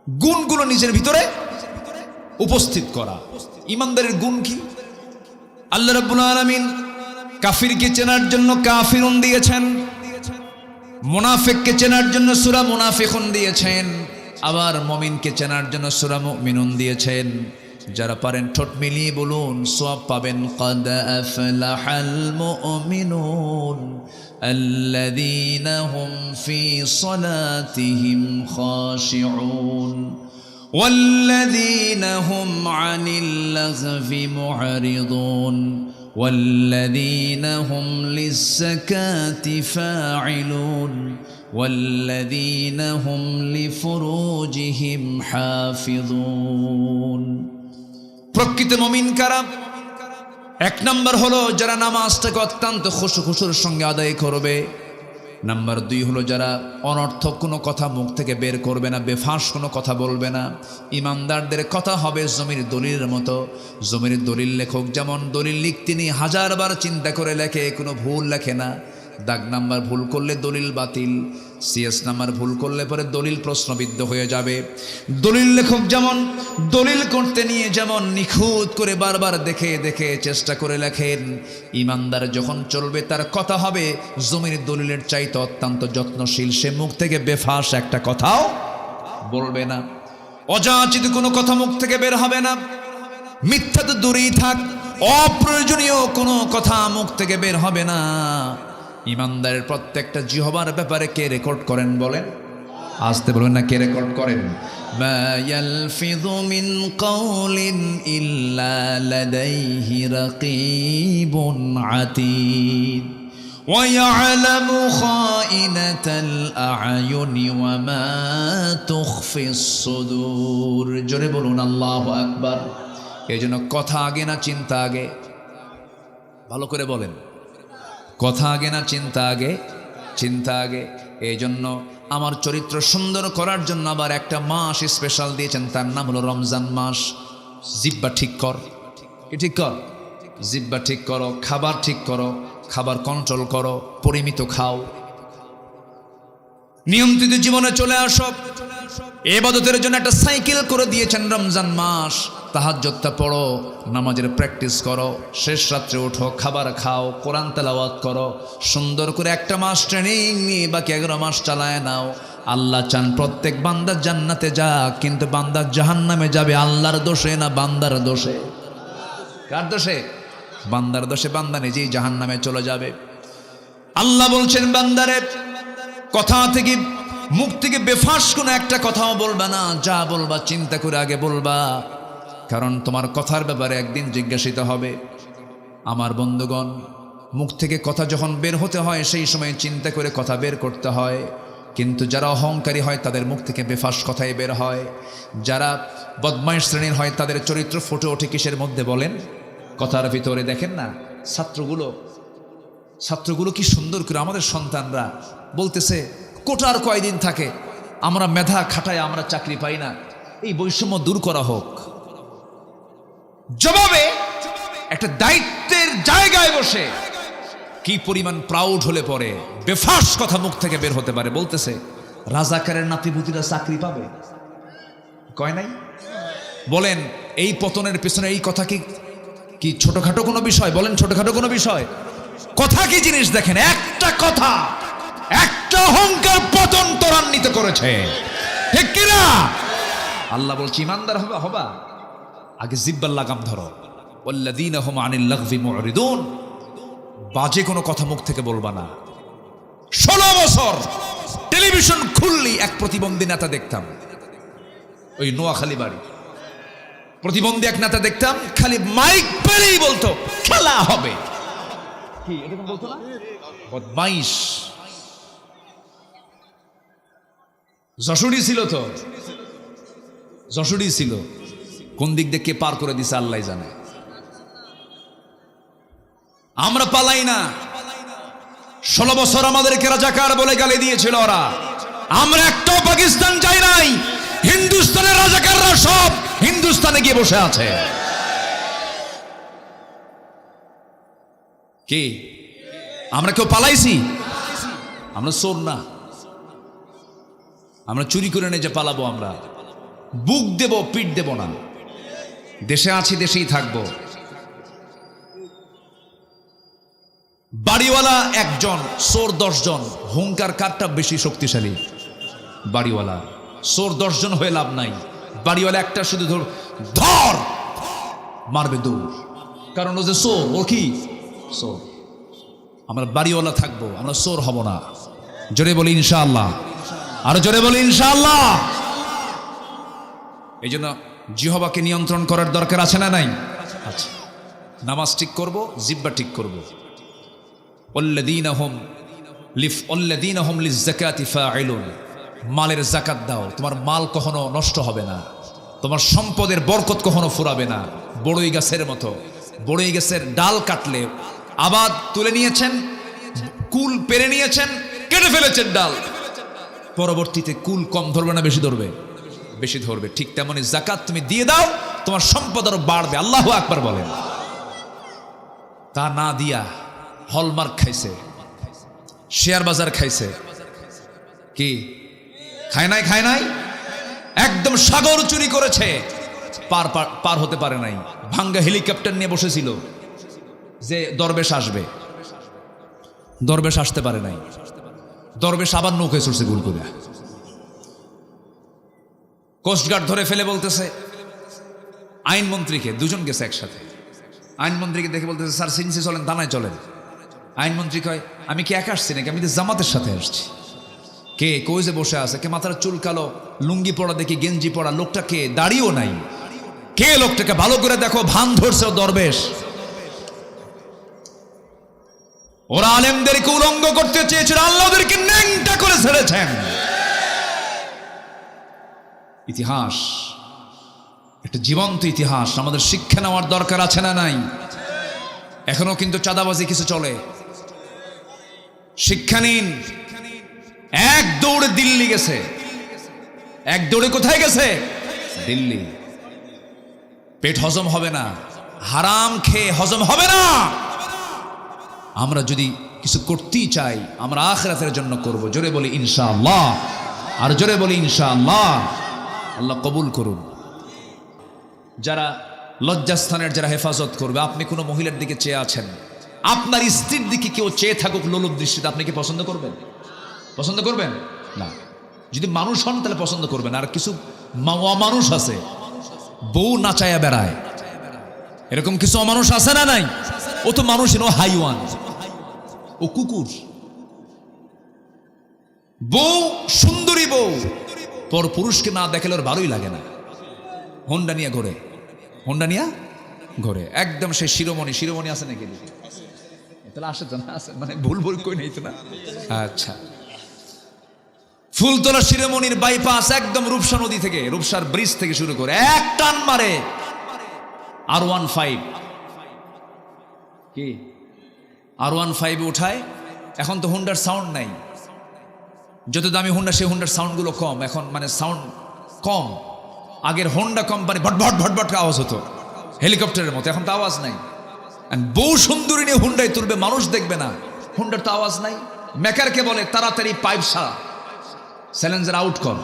গুণগুলো নিজের ভিতরে উপস্থিত করা। ঈমানদারের গুণ কি? আল্লাহ রাব্বুল আলামিন কাফিরকে চেনার জন্য কাফিরুন দিয়েছেন, মুনাফিককে চেনার জন্য সূরা মুনাফিকুন দিয়েছেন, আবার মুমিনকে চেনার জন্য সূরা মুমিনুন দিয়েছেন। যারা পারেন ঠোঁট মিলিয়ে বলুন, সওয়াব পাবেন। قد أفلح المؤمنون الذين هم في صلاتهم خاشعون والذين هم عن اللغو معرضون والذين هم للزكاة فاعلون والذين هم لفروجهم حافظون। প্রকৃত মুমিন কারা? 1 নম্বর হলো যারা নামাজটাকে অত্যন্ত খুশুর সঙ্গে আদায় করবে। নাম্বার 2 হলো যারা অনর্থক কোনো কথা মুখ থেকে বের করবে না, বেফাঁস কোনো কথা বলবে না। ইমানদারদের কথা হবে জমির দলিলের মতো। জমির দলিল লেখক যেমন দলিল লিখতে নিয়ে 1000 বার চিন্তা করে লেখে, কোনো ভুল লেখে না। দাগ নাম্বার ভুল করলে দলিল বাতিল, সিএস নাম্বার ভুল করলে পরে দলিল প্রশ্নবিদ্ধ হয়ে যাবে। দলিল লেখক যেমন দলিল করতে নিয়ে যেমন নিখুঁত করে বারবার দেখে দেখে চেষ্টা করে লেখেন, ইমানদার যখন চলবে তার কথা হবে জমির দলিলের চাইতে অত্যন্ত যত্নশীল। সে মুখ থেকে বেফাঁস একটা কথাও বলবে না, অযাচিত কোনো কথা মুখ থেকে বের হবে না। মিথ্যা তো দূরেই থাক, অপ্রয়োজনীয় কোনো কথা মুখ থেকে বের হবে না। ইমানদারের প্রত্যেকটা জিহবার ব্যাপারে কে রেকর্ড করেন বলেন? আসতে বলবেন না, কে রেকর্ড করেন? মা ইয়ালফিযু মিন কাওলিন ইল্লা লাদাইহি রাকীবুন আতীদ ওয়া ইয়ালামু খাইনাতাল আ'য়ুনি ওয়া মা তুখফিস সুদূর। জোরে বলুন আল্লাহু আকবার। এজন্য কথা আগে না চিন্তা আগে? ভালো করে বলেন, কথা আগে না চিন্তা আগে? চিন্তা আগে। এই জন্য আমার চরিত্র সুন্দর করার জন্য আবার একটা মাস স্পেশাল দিয়েছেন, তার নাম হলো রমজান মাস। জিহ্বা ঠিক কর, কি ঠিক কর? জিহ্বা ঠিক করো, খাবার ঠিক করো, খাবার কন্ট্রোল করো, পরিমিত খাও, নিয়ন্ত্রিত জীবনে চলে আসো। ইবাদতের জন্য একটা সাইকেল করে দিয়েছেন রমজান মাস। তাহাজ্জুদটা পড়ো, নামাজের প্র্যাকটিস করো, শেষ রাত্রে ওঠো, খাবার খাও, কোরআন তেলাওয়াত করো, সুন্দর করে একটা মাস ট্রেনিং নিয়ে বাকি 11 মাস চালায় নাও। আল্লাহ চান প্রত্যেক বান্দা জান্নাতে যাক, কিন্তু বান্দা জাহান্নামে যাবে আল্লাহর দোষে না বান্দার দোষে? কার দোষে? বান্দার দোষে। বান্দা নিজেই জাহান্নামে চলে যাবে। আল্লাহ বলছেন বান্দারে, কথা থেকে, মুখ থেকে বেফাস কোনো একটা কথাও বলবা না, যা বলবা চিন্তা করে আগে বলবা, কারণ তোমার কথার ব্যাপারে একদিন জিজ্ঞাসিত হবে। আমার বন্ধুগণ, মুখ থেকে কথা যখন বের হতে হয় সেই সময় চিন্তা করে কথা বের করতে হয়, কিন্তু যারা অহংকারী হয় তাদের মুখ থেকে বেফাস কথাই বের হয়। যারা বদমাইশ শ্রেণীর হয় তাদের চরিত্র ফুটে ওঠে কিসের মধ্যে বলেন? কথার ভিতরে। দেখেন না ছাত্রগুলো কি সুন্দর করে, আমাদের সন্তানরা বলতেছে কোটার কয়দিন থাকে, আমরা মেধা খাটায় আমরা চাকরি পাই না, এই বৈষম্য দূর করা হোক। জবাবে একটা দায়িত্বের জায়গায় বসে কি পরিমাণ প্রাউড হলে পরে বেফাস কথা মুখ থেকে বের হতে পারে। বলতেছে রাজাকারের নাতিপুতিরা চাকরি পাবে, কয় নাই? বলেন এই পতনের পেছনে এই কথা কি ছোটখাটো কোনো বিষয়? বলেন ছোটখাটো কোনো বিষয়? কথা কি জিনিস দেখেন, একটা কথা, একটা অহংকার পতন ত্বরান্বিত করেছে, ঠিক কিনা? আল্লাহ বলছে ইমানদার হবা আগে জিব্বার লাগাম ধরো। ওয়াল্লাযীনা হুম আনিল লাগযি মুরিদুন, বাজে কোনো কথা মুখ থেকে বলবা না। 16 বছর টেলিভিশন খুললি এক প্রতিবন্ধী নেতা দেখতাম, ওই নোয়াখালী বাড়ি, প্রতিবন্ধী এক নেতা দেখতাম, খালি মাইক পেলেই বলতো খেলা হবে। কি এরকম বলতো না? বদমাইশ। যশোরী ছিল তো, যশোরী ছিল, কোন দিক দিয়ে কে পার করে দিছে আল্লাহ জানে। আমরা পালাই না। 16 বছর আমাদেরকে রাজাকার বলে গালি দিয়েছিল ওরা। আমরা একটাও পাকিস্তান যাই নাই। হিন্দুস্তানের রাজাকাররা সব হিন্দুস্তানে গিয়ে বসে আছে। কি আমরা কেউ পালাইছি? আমরা চোর না, আমরা চুরি করে নিয়ে যে পালাবো। আমরা বুক দেব, পিঠ দেব না। দেশে আছি, দেশেই থাকবো। বাড়িওয়ালা একজন, চোর 10 জন। হুঙ্কার কারটা বেশি শক্তিশালী? বাড়িওয়ালা। চোর 10 জন হয়ে লাভ নাই। বাড়িওয়ালা একটা শুধু ধর মারবে দৌড়, কারণ ও যে চোর। ও কি চোর? আমরা বাড়িওয়ালা থাকবো, আমরা চোর হব না। জোরে বলি ইনশাআল্লাহ, আরো জোরে বলি ইনশাআল্লাহ। এই জন্য জিহ্বাকে নিয়ন্ত্রণ করার দরকার আছে না নাই? আচ্ছা, নামাজ ঠিক করব, জিহ্বা ঠিক করব। ওয়াল্লাযীনা হুম লিয-যাকাতি ফাঈলুন, মালের যাকাত দাও। তোমার মাল কখনো নষ্ট হবে না, তোমার সম্পদের বরকত কখনো ফুরাবে না। বড়ই গাছের মতো, বড়ই গাছের ডাল কাটলে, আবাদ তুলে নিয়েছেন, কুল পেরে নিয়েছেন, কেটে ফেলেছেন ডাল, পরবর্তীতে কুল কম ধরবে না বেশি ধরবে? বেশি ধরবে। ঠিক তেমনি যাকাত তুমি দিয়ে দাও, তোমার সম্পদ আরো বাড়বে। আল্লাহু আকবার বলেন। তা না দিয়া হলমার্ক খাইছে, শেয়ার বাজার খাইছে, কি খায় নাই? খায় নাই। একদম সাগর চুরি করেছে, পার হতে পারে নাই। ভাঙ্গা হেলিকপ্টার নিয়ে বসেছিল যে দরবেশ আসবে, দরবেশ আসতে পারে নাই। দরবেশ আবার নৌকায় চড়ছে গুল করে। কোস্টগার্ড ধরে ফেলে বলতেছে আইনমন্ত্রীকে, 2 জন গেছে একসাথে। আইনমন্ত্রীকে দেখে বলতেছে স্যার সিনসি চলেন, থানায় চলেন। আইনমন্ত্রী কয় আমি কি একা আসছি নাকি? আমি তো জামাতের সাথে আসছি। কে? কই যে বসে আছে, কে মাথার চুল কালো, লুঙ্গি পড়া দেখি, গেঞ্জি পড়া। লোকটা কে? দাড়িও নাই। কে লোকটাকে? ভালো করে দেখো, ভান ধরছে ও দরবেশ। ওরা আলেমদেরকে উলঙ্গ করতে চেয়েছিল, আল্লাহ ওদেরকে ন্যাংটা করে ছেড়েছেন। ইতিহাস একটা জীবন্ত ইতিহাস, আমাদের শিক্ষা নেওয়ার দরকার আছে না নাই? এখনো কিন্তু চাঁদাবাজি কিছু চলে। শিক্ষা নিন। এক দৌড়ে দিল্লি গেছে। এক দৌড়ে কোথায় গেছে? দিল্লি। পেট হজম হবে না, হারাম খেয়ে হজম হবে না। আমরা যদি কিছু করতেই চাই, আমরা আখিরাতের জন্য করব। জোরে বলি ইনশাআল্লাহ, আর জোরে বলি ইনশাআল্লাহ। আল্লাহ কবুল করুন। যারা লজ্জাস্থানের যারা হেফাজত করবে, আপনি কোনো মহিলার দিকে চেয়ে আছেন, আপনার স্ত্রীর দিকে কেউ চেয়ে থাকুক লোলুপ দৃষ্টিতে, আপনি কি পছন্দ করবেন? পছন্দ করবেন না। যদি মানুষ হন তাহলে পছন্দ করবেন। আর কিছু অমানুষ আছে, বউ নাচায়া বেড়ায়, এরকম কিছু অমানুষ আছে না নাই? ও তো মানুষ ও হাইওয়ান, ও কুকুর। বউ সুন্দরী বউ পর পুরুষকে না দেখালে ওর ভালোই লাগে না। হোন্ডা নিয়ে ঘোরে, হোন্ডা নিয়ে ঘোরে, একদম সে শিরোমণি আছে নাকি? তাহলে আসে তো না, আছে মানে ভুল কই নেই তো না। আচ্ছা, ফুলতলা শিরোমণির বাইপাস একদম রূপসা নদী থেকে, রূপসার ব্রিজ থেকে শুরু করে এক টান মারে R15 কি R15 উঠায়। এখন তো হোন্ডার সাউন্ড নাই, যত দামি হোন্ডা সেই হোন্ডার সাউন্ডগুলো কম, এখন মানে সাউন্ড কম। আগের হোন্ডা কোম্পানি ভটভট ভটভট আওয়াজ হতো হেলিকপ্টারের মতো, এখন তো আওয়াজ নাই। বউ সুন্দরী নিয়ে হুন্ডায় তুলবে, মানুষ দেখবে না, হুন্ডার তো আওয়াজ নাই। মেকারকে বলে তাড়াতাড়ি পাইপ সারা, স্যালেঞ্জার আউট কর,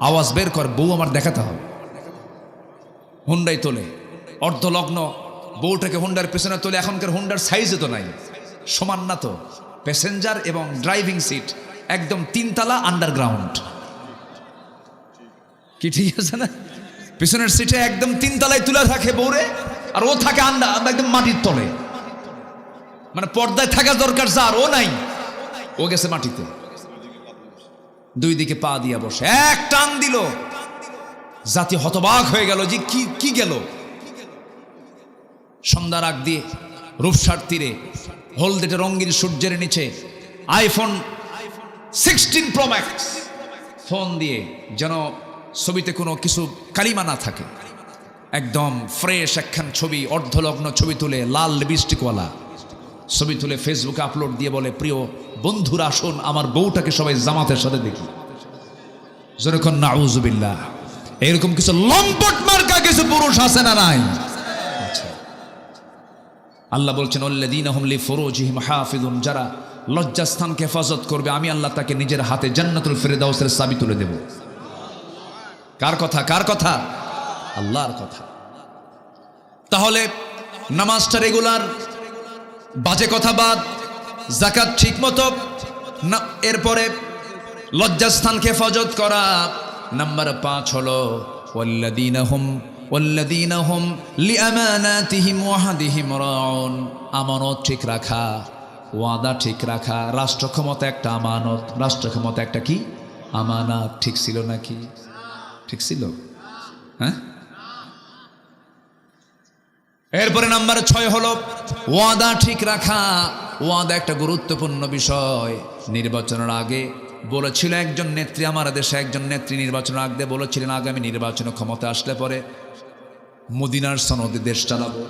আওয়াজ বের কর, বউ আমার দেখাতে হবে। হুন্ডায় তোলে, অর্ধলগ্ন বউটাকে হুন্ডার পেছনে তোলে। এখনকার হুন্ডার সাইজে তো নাই, সমান না তো, প্যাসেঞ্জার এবং ড্রাইভিং সিট একদম 3 তলা আন্ডারগ্রাউন্ড, কি ঠিক আছে না? পিছনের সিটে একদম 3 তলায় তুলে থাকে বউরে, আর ও থাকে একদম মাটির তলে, মানে পর্দায় থাকা দরকার যার, ও নাই, ও গেছে মাটিতে, দুই দিকে পা দিয়া বসে। এক টান দিল, জাতি হতবাক হয়ে গেল যে কি গেল। সন্ধ্যার আগ দিয়ে রূপসার তীরে হলদেটে রঙিন সূর্যের নিচে iPhone 16 Pro Max ফোন দিয়ে, যেন ছবিতে কোনো কিছু কালিমা না থাকে, একদম ফ্রেশ একখান ছবি, অর্ধলগ্ন ছবি তুলে, লাল লিপস্টিকওয়ালা ছবি তুলে ফেসবুকে আপলোড দিয়ে বলে, প্রিয় বন্ধুরা আসুন আমার বউটাকে সবাই জামাতের সাথে দেখি। যেরকম নাউজুবিল্লাহ, এরকম কিছু লম্পট মার্কা কিছু পুরুষ আছে না নাই? আল্লাহ বলছেন আল্লাযীনা হুম লিফুরুজিহিম হাফিজুন, যারা লজ্জাস্থানকে হেফাজত করবে আমি আল্লাহ তাকে নিজের হাতে জান্নাতুল ফিরদাউসের চাবি তুলে দেব। কার কথা? কার কথা? আল্লাহর কথা। তাহলে নামাজটা রেগুলার, বাজে কথা বাদ, যাকাত ঠিক মতো, এরপরে লজ্জাস্থানকে হেফাজত করা। নাম্বার 5 হলো ওয়াল্লাযীনা হুম লিআমানাতিহিম ওয়াহাদিহিম রাউন, আমানত ঠিক রাখা, ওয়াদা ঠিক রাখা। রাষ্ট্র ক্ষমতা একটা আমানত, রাষ্ট্র ক্ষমতা একটা কি আমানত। ঠিক ছিল নাকি? ঠিক ছিল? হ্যাঁ। এরপরে নাম্বার 6 হলো ওয়াদা ঠিক রাখা। ওয়াদা একটা গুরুত্বপূর্ণ বিষয়। নির্বাচনের আগে বলেছিল একজন নেত্রী, আমার দেশে একজন নেত্রী নির্বাচনের আগে বলেছিলেন আগামী নির্বাচনে ক্ষমতা আসলে পরে মদিনার সনদে দেশ চালাবো।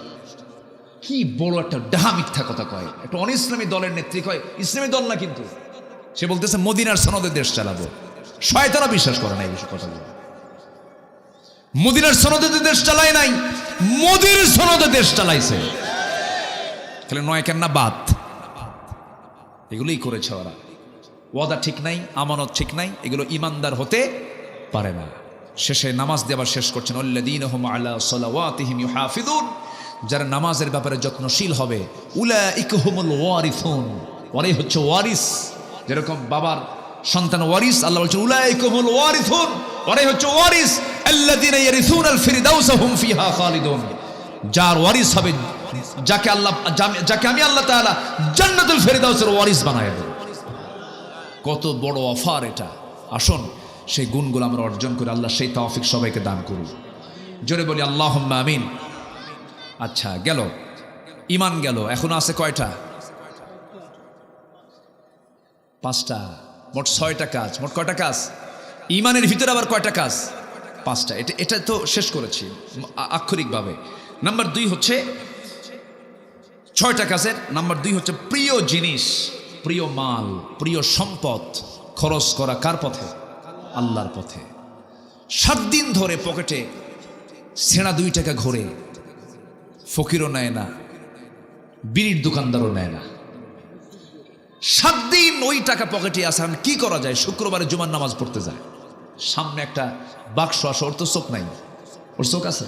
কি বড় একটা ডাহা মিথ্যা কথা কয়, একটা অনিসলামী দলের নেত্রী কয়, ইসলামী দল না কিন্তু, সে বলতেছে মদিনার সনদে দেশ চালাবো। শয়তানরা বিশ্বাস করে না এই কথাগুলো। মদিনার সনদে দেশ চালায় নাই, মোদির সনদে দেশ চালাইছে। তাহলে নয় কেন না বাদ, এগুলোই করেছে ওরা। ওয়াদা ঠিক নাই, আমানত ঠিক নাই, এগুলো ইমানদার হতে পারে না। শেষে নামাজ দেওয়ার শেষ করছেন আল্লাযীনা হুম আলা সালাওয়াতিহিম ইউহাফিজুন, যারা নামাজের ব্যাপারে যত্নশীল হবে। উলাইকা হুমুল ওয়ারিসুন, ওরাই হচ্ছে ওয়ারিস। যেরকম বাবার সন্তান ওয়ারিস, আল্লাহ বলছেন উলাইকা হুমুল ওয়ারিসুন, ওরাই হচ্ছে ওয়ারিস। আল্লাযীনা ইয়ারিসুনাল ফিরদাউসা হুম ফিহা খালিদুন, যার ওয়ারিস হবে, যাকে আমি আল্লাহ তাআলা জান্নাতুল ফিরদাউসের ওয়ারিস বানায় দেব। কত বড় অফার এটা! আসুন সেই গুণগুলো আমরা অর্জন করে আল্লাহ সেই তৌফিক সবাইকে দান করুন। জোরে বলি আল্লাহুম্মা আমিন। আচ্ছা, গেল ঈমান গেল, এখন আছে কয়টা? 5টা, মোট 6টা কাজ। মোট কয়টা কাজ? ঈমানের ভিতরে আবার কয়টা কাজ? 5টা। এটা তো শেষ করেছি আক্ষরিকভাবে। নাম্বার 2 হচ্ছে 6টা কাজের নাম্বার 2 হচ্ছে প্রিয় জিনিস, প্রিয় মাল, প্রিয় সম্পদ খরচ করা কার পথে? আল্লাহর পথে। 7 দিন ধরে পকেটে ছেঁড়া 2 টাকা ঘোরে, ফকিরও নেয় না, বিড়ির দোকানদারও নেয় না। 7 দিন ওই টাকা পকেটে আসে। কি করা যায়? শুক্রবারে জুমার নামাজ পড়তে যায়, সামনে একটা বাক্স আসে, ওর তো চোখ নাই, ওর চোখ আছে?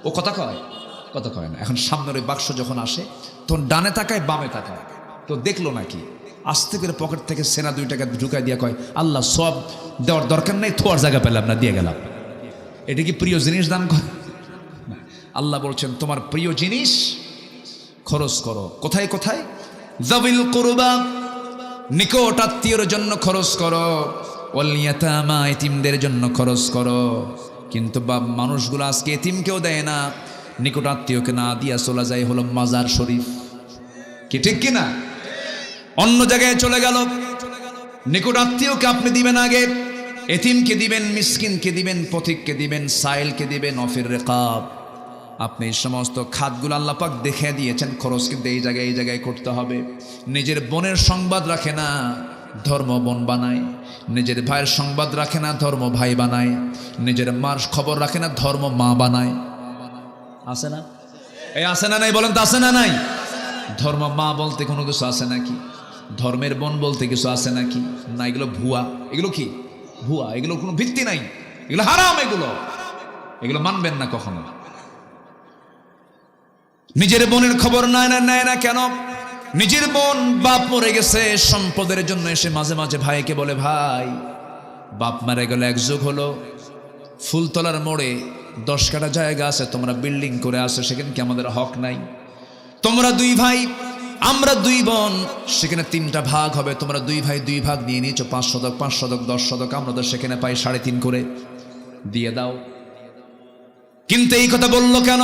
ও কথা কয়, কথা কয় না। এখন সামনের ওই বাক্স যখন আসে তখন ডানে তাকায় বামে তাকায়, তো দেখলো নাকি আস্তে করে পকেট থেকে সেনা 2 টাকা ঢুকাই দিয়া কয়, আল্লাহ সব দেওয়ার দরকার নেই, থোয়ার জায়গা পেলাম না, দিয়ে গেলাম। এটা কি প্রিয় জিনিস দান করে? আল্লাহ বলছেন তোমার প্রিয় জিনিস খরচ করো। কোথায় কোথায়? যাবিল কুরবা, নিকট আত্মীয়র জন্য খরচ করো, ওয়াল ইয়াতামা, এতিমদের জন্য খরচ করো। কিন্তু মানুষগুলো আজকে এতিমকেও দেয় না, নিকট আত্মীয়কে না দিয়া চলে যায় হলো মাজার শরীফ। কি ঠিক কিনা? অন্য জায়গায় চলে গেল। নিকট আত্মীয়কে আপনি দিবেন আগে, এতিমকে দিবেন, মিসকিনকে দিবেন, পথিককে দিবেন, সাইলকে দিবেন, অফির রেকাব। আপনি এই সমস্ত খাতগুলো আল্লাহ পাক দেখে দিয়েছেন, খরচ কিন্তু এই জায়গায় করতে হবে। নিজের বোনের সংবাদ রাখে না, ধর্ম বোন বানায়। নিজের ভাইয়ের সংবাদ রাখে না, ধর্ম ভাই বানায়। নিজের মার খবর রাখে না, ধর্ম মা বানায়। আছে না? এই আছে না নাই বলেন তো, আছে না নাই? ধর্ম মা বলতে কোনো কিছু আছে নাকি? ধর্মের বোন বলতে কিছু আছে নাকি? না, এগুলো ভুয়া। এগুলো কি ভুয়া? এগুলো কোনো ভিত্তি নাই, এগুলো হারাম। এগুলো মানবেন না কখনো। নিজের বোনের খবর নেয় না কেন? নিজের বোন বাপ মরে গেছে, সম্পদের জন্য এসে মাঝে মাঝে ভাইকে বলে, ভাই বাপ মারা গেল, এক যুগ হলো, ফুলতলার মোড়ে 10 কাঠা জায়গা আছে, তোমরা বিল্ডিং করে আসো, সেখানে কি আমাদের হক নাই? তোমরা 2 ভাই, আমরা 2 বোন, সেখানে 3টা ভাগ হবে, তোমরা 2 ভাই 2 ভাগ নিয়ে নিয়েছো, 5 শতক 5 শতক 10 শতক, আমরা তো সেখানে পাই 3.5 করে, দিয়ে দাও। কিন্তু এই কথা বললো কেন?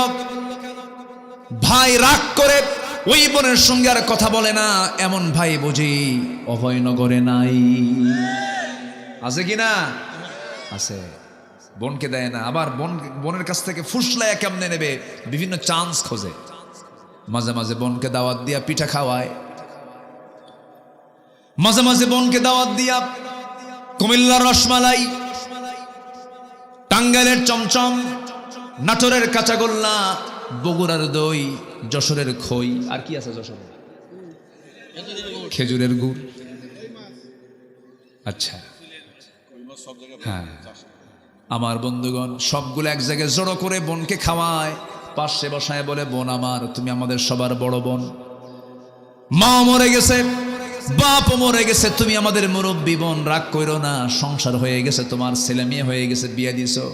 ভাই রাগ করে ওই বোনের সঙ্গে আর কথা বলে না, এমন ভাই বুঝি অভয়নগরে নাই? আছে কি না? আছে। বোনকে দেয় না, আবার বোনের কাছ থেকে ফুসলায় কেমনে নেবে, বিভিন্ন চান্স খোঁজে। মাঝে মাঝে বোনকে দাওয়াত দিয়া পিঠা খাওয়ায়, মাঝে মাঝে বোনকে দাওয়াত দিয়া কুমিল্লার রসমালাই, টাঙ্গাইলের চমচম, নাটোরের কাঁচাগোল্লা, বগুড়ার দই, যশোরের খই, আর কি আছে যশোরে? খেজুরের গুড়। আচ্ছা, হ্যাঁ, আমার বন্ধুগণ সবগুলো এক জায়গায় জড়ো করে বোনকে খাওয়ায়, পাশে বসায় বলে, বোন আমার, তুমি আমাদের সবার বড় বোন, মা মরে গেছে, বাপ মরে গেছে, তুমি আমাদের মুরব্বী বোন, রাগ কইরো না, সংসার হয়ে গেছে, তোমার ছেলে মেয়ে হয়ে গেছে, বিয়ে দিছো,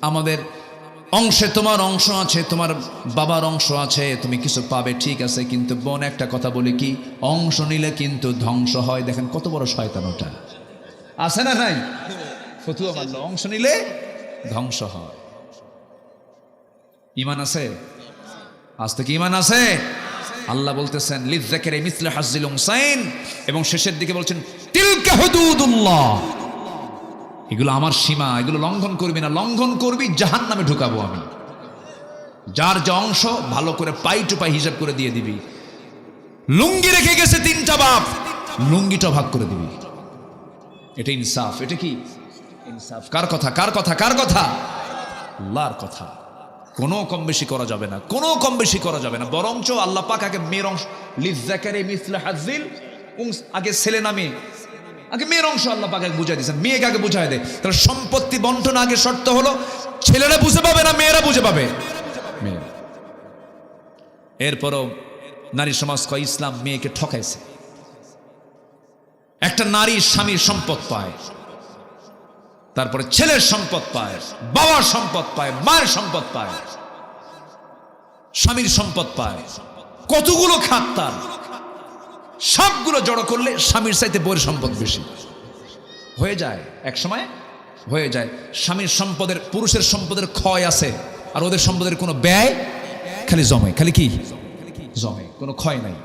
আমাদের অংশে তোমার অংশ আছে, তোমার বাবার অংশ আছে, তুমি কিছু পাবে, ঠিক আছে, কিন্তু বোন একটা কথা বলি, কি অংশ নিলে কিন্তু ধ্বংস হয়। দেখেন কত বড় শয়তান ওটা, আছে না নাই? ফতুয়া মানলো, অংশ নিলে ধ্বংস হয়। ঈমান আছে? আজ থেকে ঈমান আছে? আল্লাহ বলতেছেন লিযযাকিরি মিসলু হাজ্জিল উনসাইন, এবং শেষের দিকে বলছেন তিলকা হুদুদুল্লাহ, এগুলো আমার সীমা, এগুলো লঙ্ঘন করবি না, লঙ্ঘন করবি জাহান্নামে ঢুকাবো আমি। যার যে অংশ ভালো করে পাই টু পাই হিসাব করে দিয়ে দিবি। লুঙ্গি রেখে গেছে 3টা বাপ, লুঙ্গিটা ভাগ করে দিবি। এটা ইনসাফ। এটা কি ইনসাফ? কার কথা? কার কথা? কার কথা? আল্লাহর কথা। কোনো কম বেশি করা যাবে না, কোনো কম বেশি করা যাবে না। বরঞ্চ আল্লাহ পাক আগে মেয়ের অংশ, লিযযাকিরি মিসলু হাজ্জিল উনসাইন, আগে ছেলে না মেয়ে, আগে মেয়ের অংশ আল্লাহ পাক আগে বুঝাই দিয়েছেন, মেয়েকে আগে বুঝাই দেয়। তাহলে সম্পত্তি বন্টন আগে শর্ত হলো ছেলেরা বুঝে পাবে না মেয়েরা বুঝে পাবে? মেয়ে। এরপরও নারী সমাজ কয় ইসলাম মেয়েকে ঠকাইছে। একটা নারী স্বামীর সম্পদ পায়, তারপরে ছেলের সম্পদ পায়, বাবার সম্পদ পায়, মায়ের সম্পদ পায়, স্বামীর সম্পদ পায়, কতগুলো খাত তার, সবগুলো জড়ো করলে স্বামীর চাইতে বউয়ের সম্পদ বেশি হয়ে যায়। এক সময় হয়ে যায় স্বামীর সম্পদের, পুরুষের সম্পদের ক্ষয় আছে, আর ওদের সম্পদের কোনো ব্যয় খালি জমে, খালি কি জমে, কোনো ক্ষয় নাই।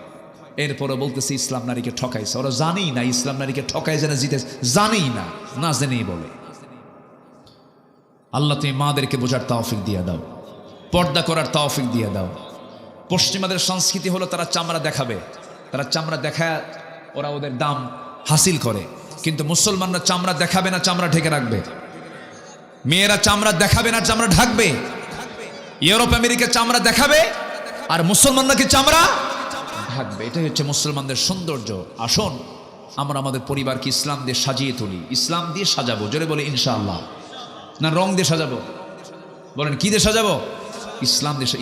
এরপরে বলতেছে ইসলাম নারীকে ঠকাইছে। ওরা জানেই না ইসলাম নারীকে ঠকাই, যেন জিতে জানেই না, না জেনেই বলে। আল্লাহ তুমি মাদেরকে বোঝার তৌফিক দিয়ে দাও, পর্দা করার তৌফিক দিয়ে দাও। পশ্চিমাদের সংস্কৃতি হলো তারা চামড়া দেখাবে, তারা চামড়া দেখায় ওরা ওদের দাম হাসিল করে, কিন্তু মুসলমানরা চামড়া দেখাবে না, চামড়া ঢেকে রাখবে। মেয়েরা চামড়া দেখাবে না, চামড়া ঢাকবে। ইউরোপ আমেরিকা চামড়া দেখাবে, আর মুসলমানরা কি চামড়া ঢাকবে। এটাই হচ্ছে মুসলমানদের সৌন্দর্য। আসুন আমরা আমাদের পরিবারকে ইসলাম দিয়ে সাজিয়ে তুলি, ইসলাম দিয়ে সাজাবো। জোরে বলে ইনশাআল্লাহ। না রং দিয়ে সাজাবো? বলেন কি দিয়ে সাজাবো? ইসলাম দেশে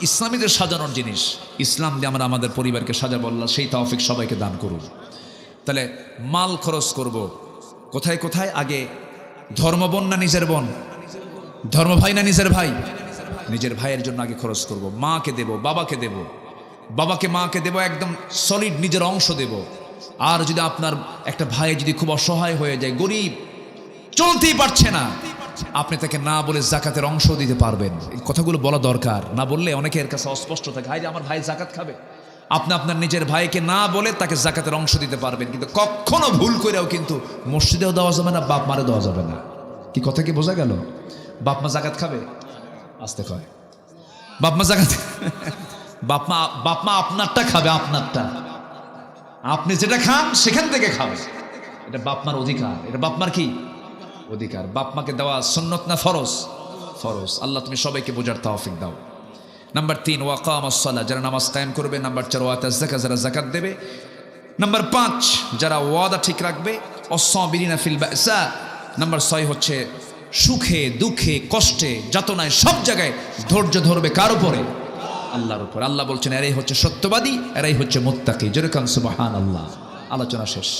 ইসলামীদের সাজানোর জিনিস, ইসলাম দিয়ে আমরা আমাদের পরিবারকে সাজাবো, আল্লাহ সেই তৌফিক সবাইকে দান করুন। তাহলে মাল খরচ করব কোথায় কোথায়? আগে ধর্মবোন না নিজের বোন? ধর্ম ভাই না নিজের ভাই? নিজের ভাইয়ের জন্য আগে খরচ করব। মাকে দেব, বাবাকে দেব, বাবাকে মাকে দেব, একদম সলিড নিজের অংশ দেব। আর যদি আপনার একটা ভাই যদি খুব অসহায় হয়ে যায়, গরিব, চলতেই পারছে না, আপনি তাকে না বলে জাকাতের অংশ দিতে পারবেন। এই কথাগুলো বলা দরকার, না বললে অনেকের কাছে অস্পষ্ট থাকে, হাই আমার ভাই জাকাত খাবে। আপনি আপনার নিজের ভাইকে না বলে তাকে জাকাতের অংশ দিতে পারবেন, কিন্তু কখনো ভুল করেও কিন্তু মসজিদেও দেওয়া যাবে না, বাপ মারে দেওয়া যাবে না। কি কথা কি বোঝা গেল? বাপ মা জাকাত খাবে? আসতে কয় বাপ মা জাকাত বাপ মা আপনারটা খাবে, আপনারটা আপনি যেটা খান সেখান থেকে খাবে, এটা বাপ মার অধিকার, এটা বাপ মার কি অধিকার। বাপ মাকে দেওয়া সুন্নত না ফরজ? ফরজ। আল্লাহ তুমি সবাইকে বোঝার তৌফিক দাও। নাম্বার 3 ওয়াকামাস সালাহ, যারা নামাজ কায়েম করবে। নাম্বার 4 ওয়াতাজ যাকাত, যারা যাকাত দেবে। নাম্বার 5 যারা ওয়াদা ঠিক রাখবে। অস-সাবিরিনা ফিল বাসা। নাম্বার 6 হচ্ছে সুখে দুঃখে কষ্টে যাতনায় সব জায়গায় ধৈর্য ধরবে। কার উপরে? আল্লাহর উপর। আল্লাহ বলছেন এরাই হচ্ছে সত্যবাদী, এরাই হচ্ছে মুত্তাকি। যেরকম সুবহানাল্লাহ। আলোচনা শেষ।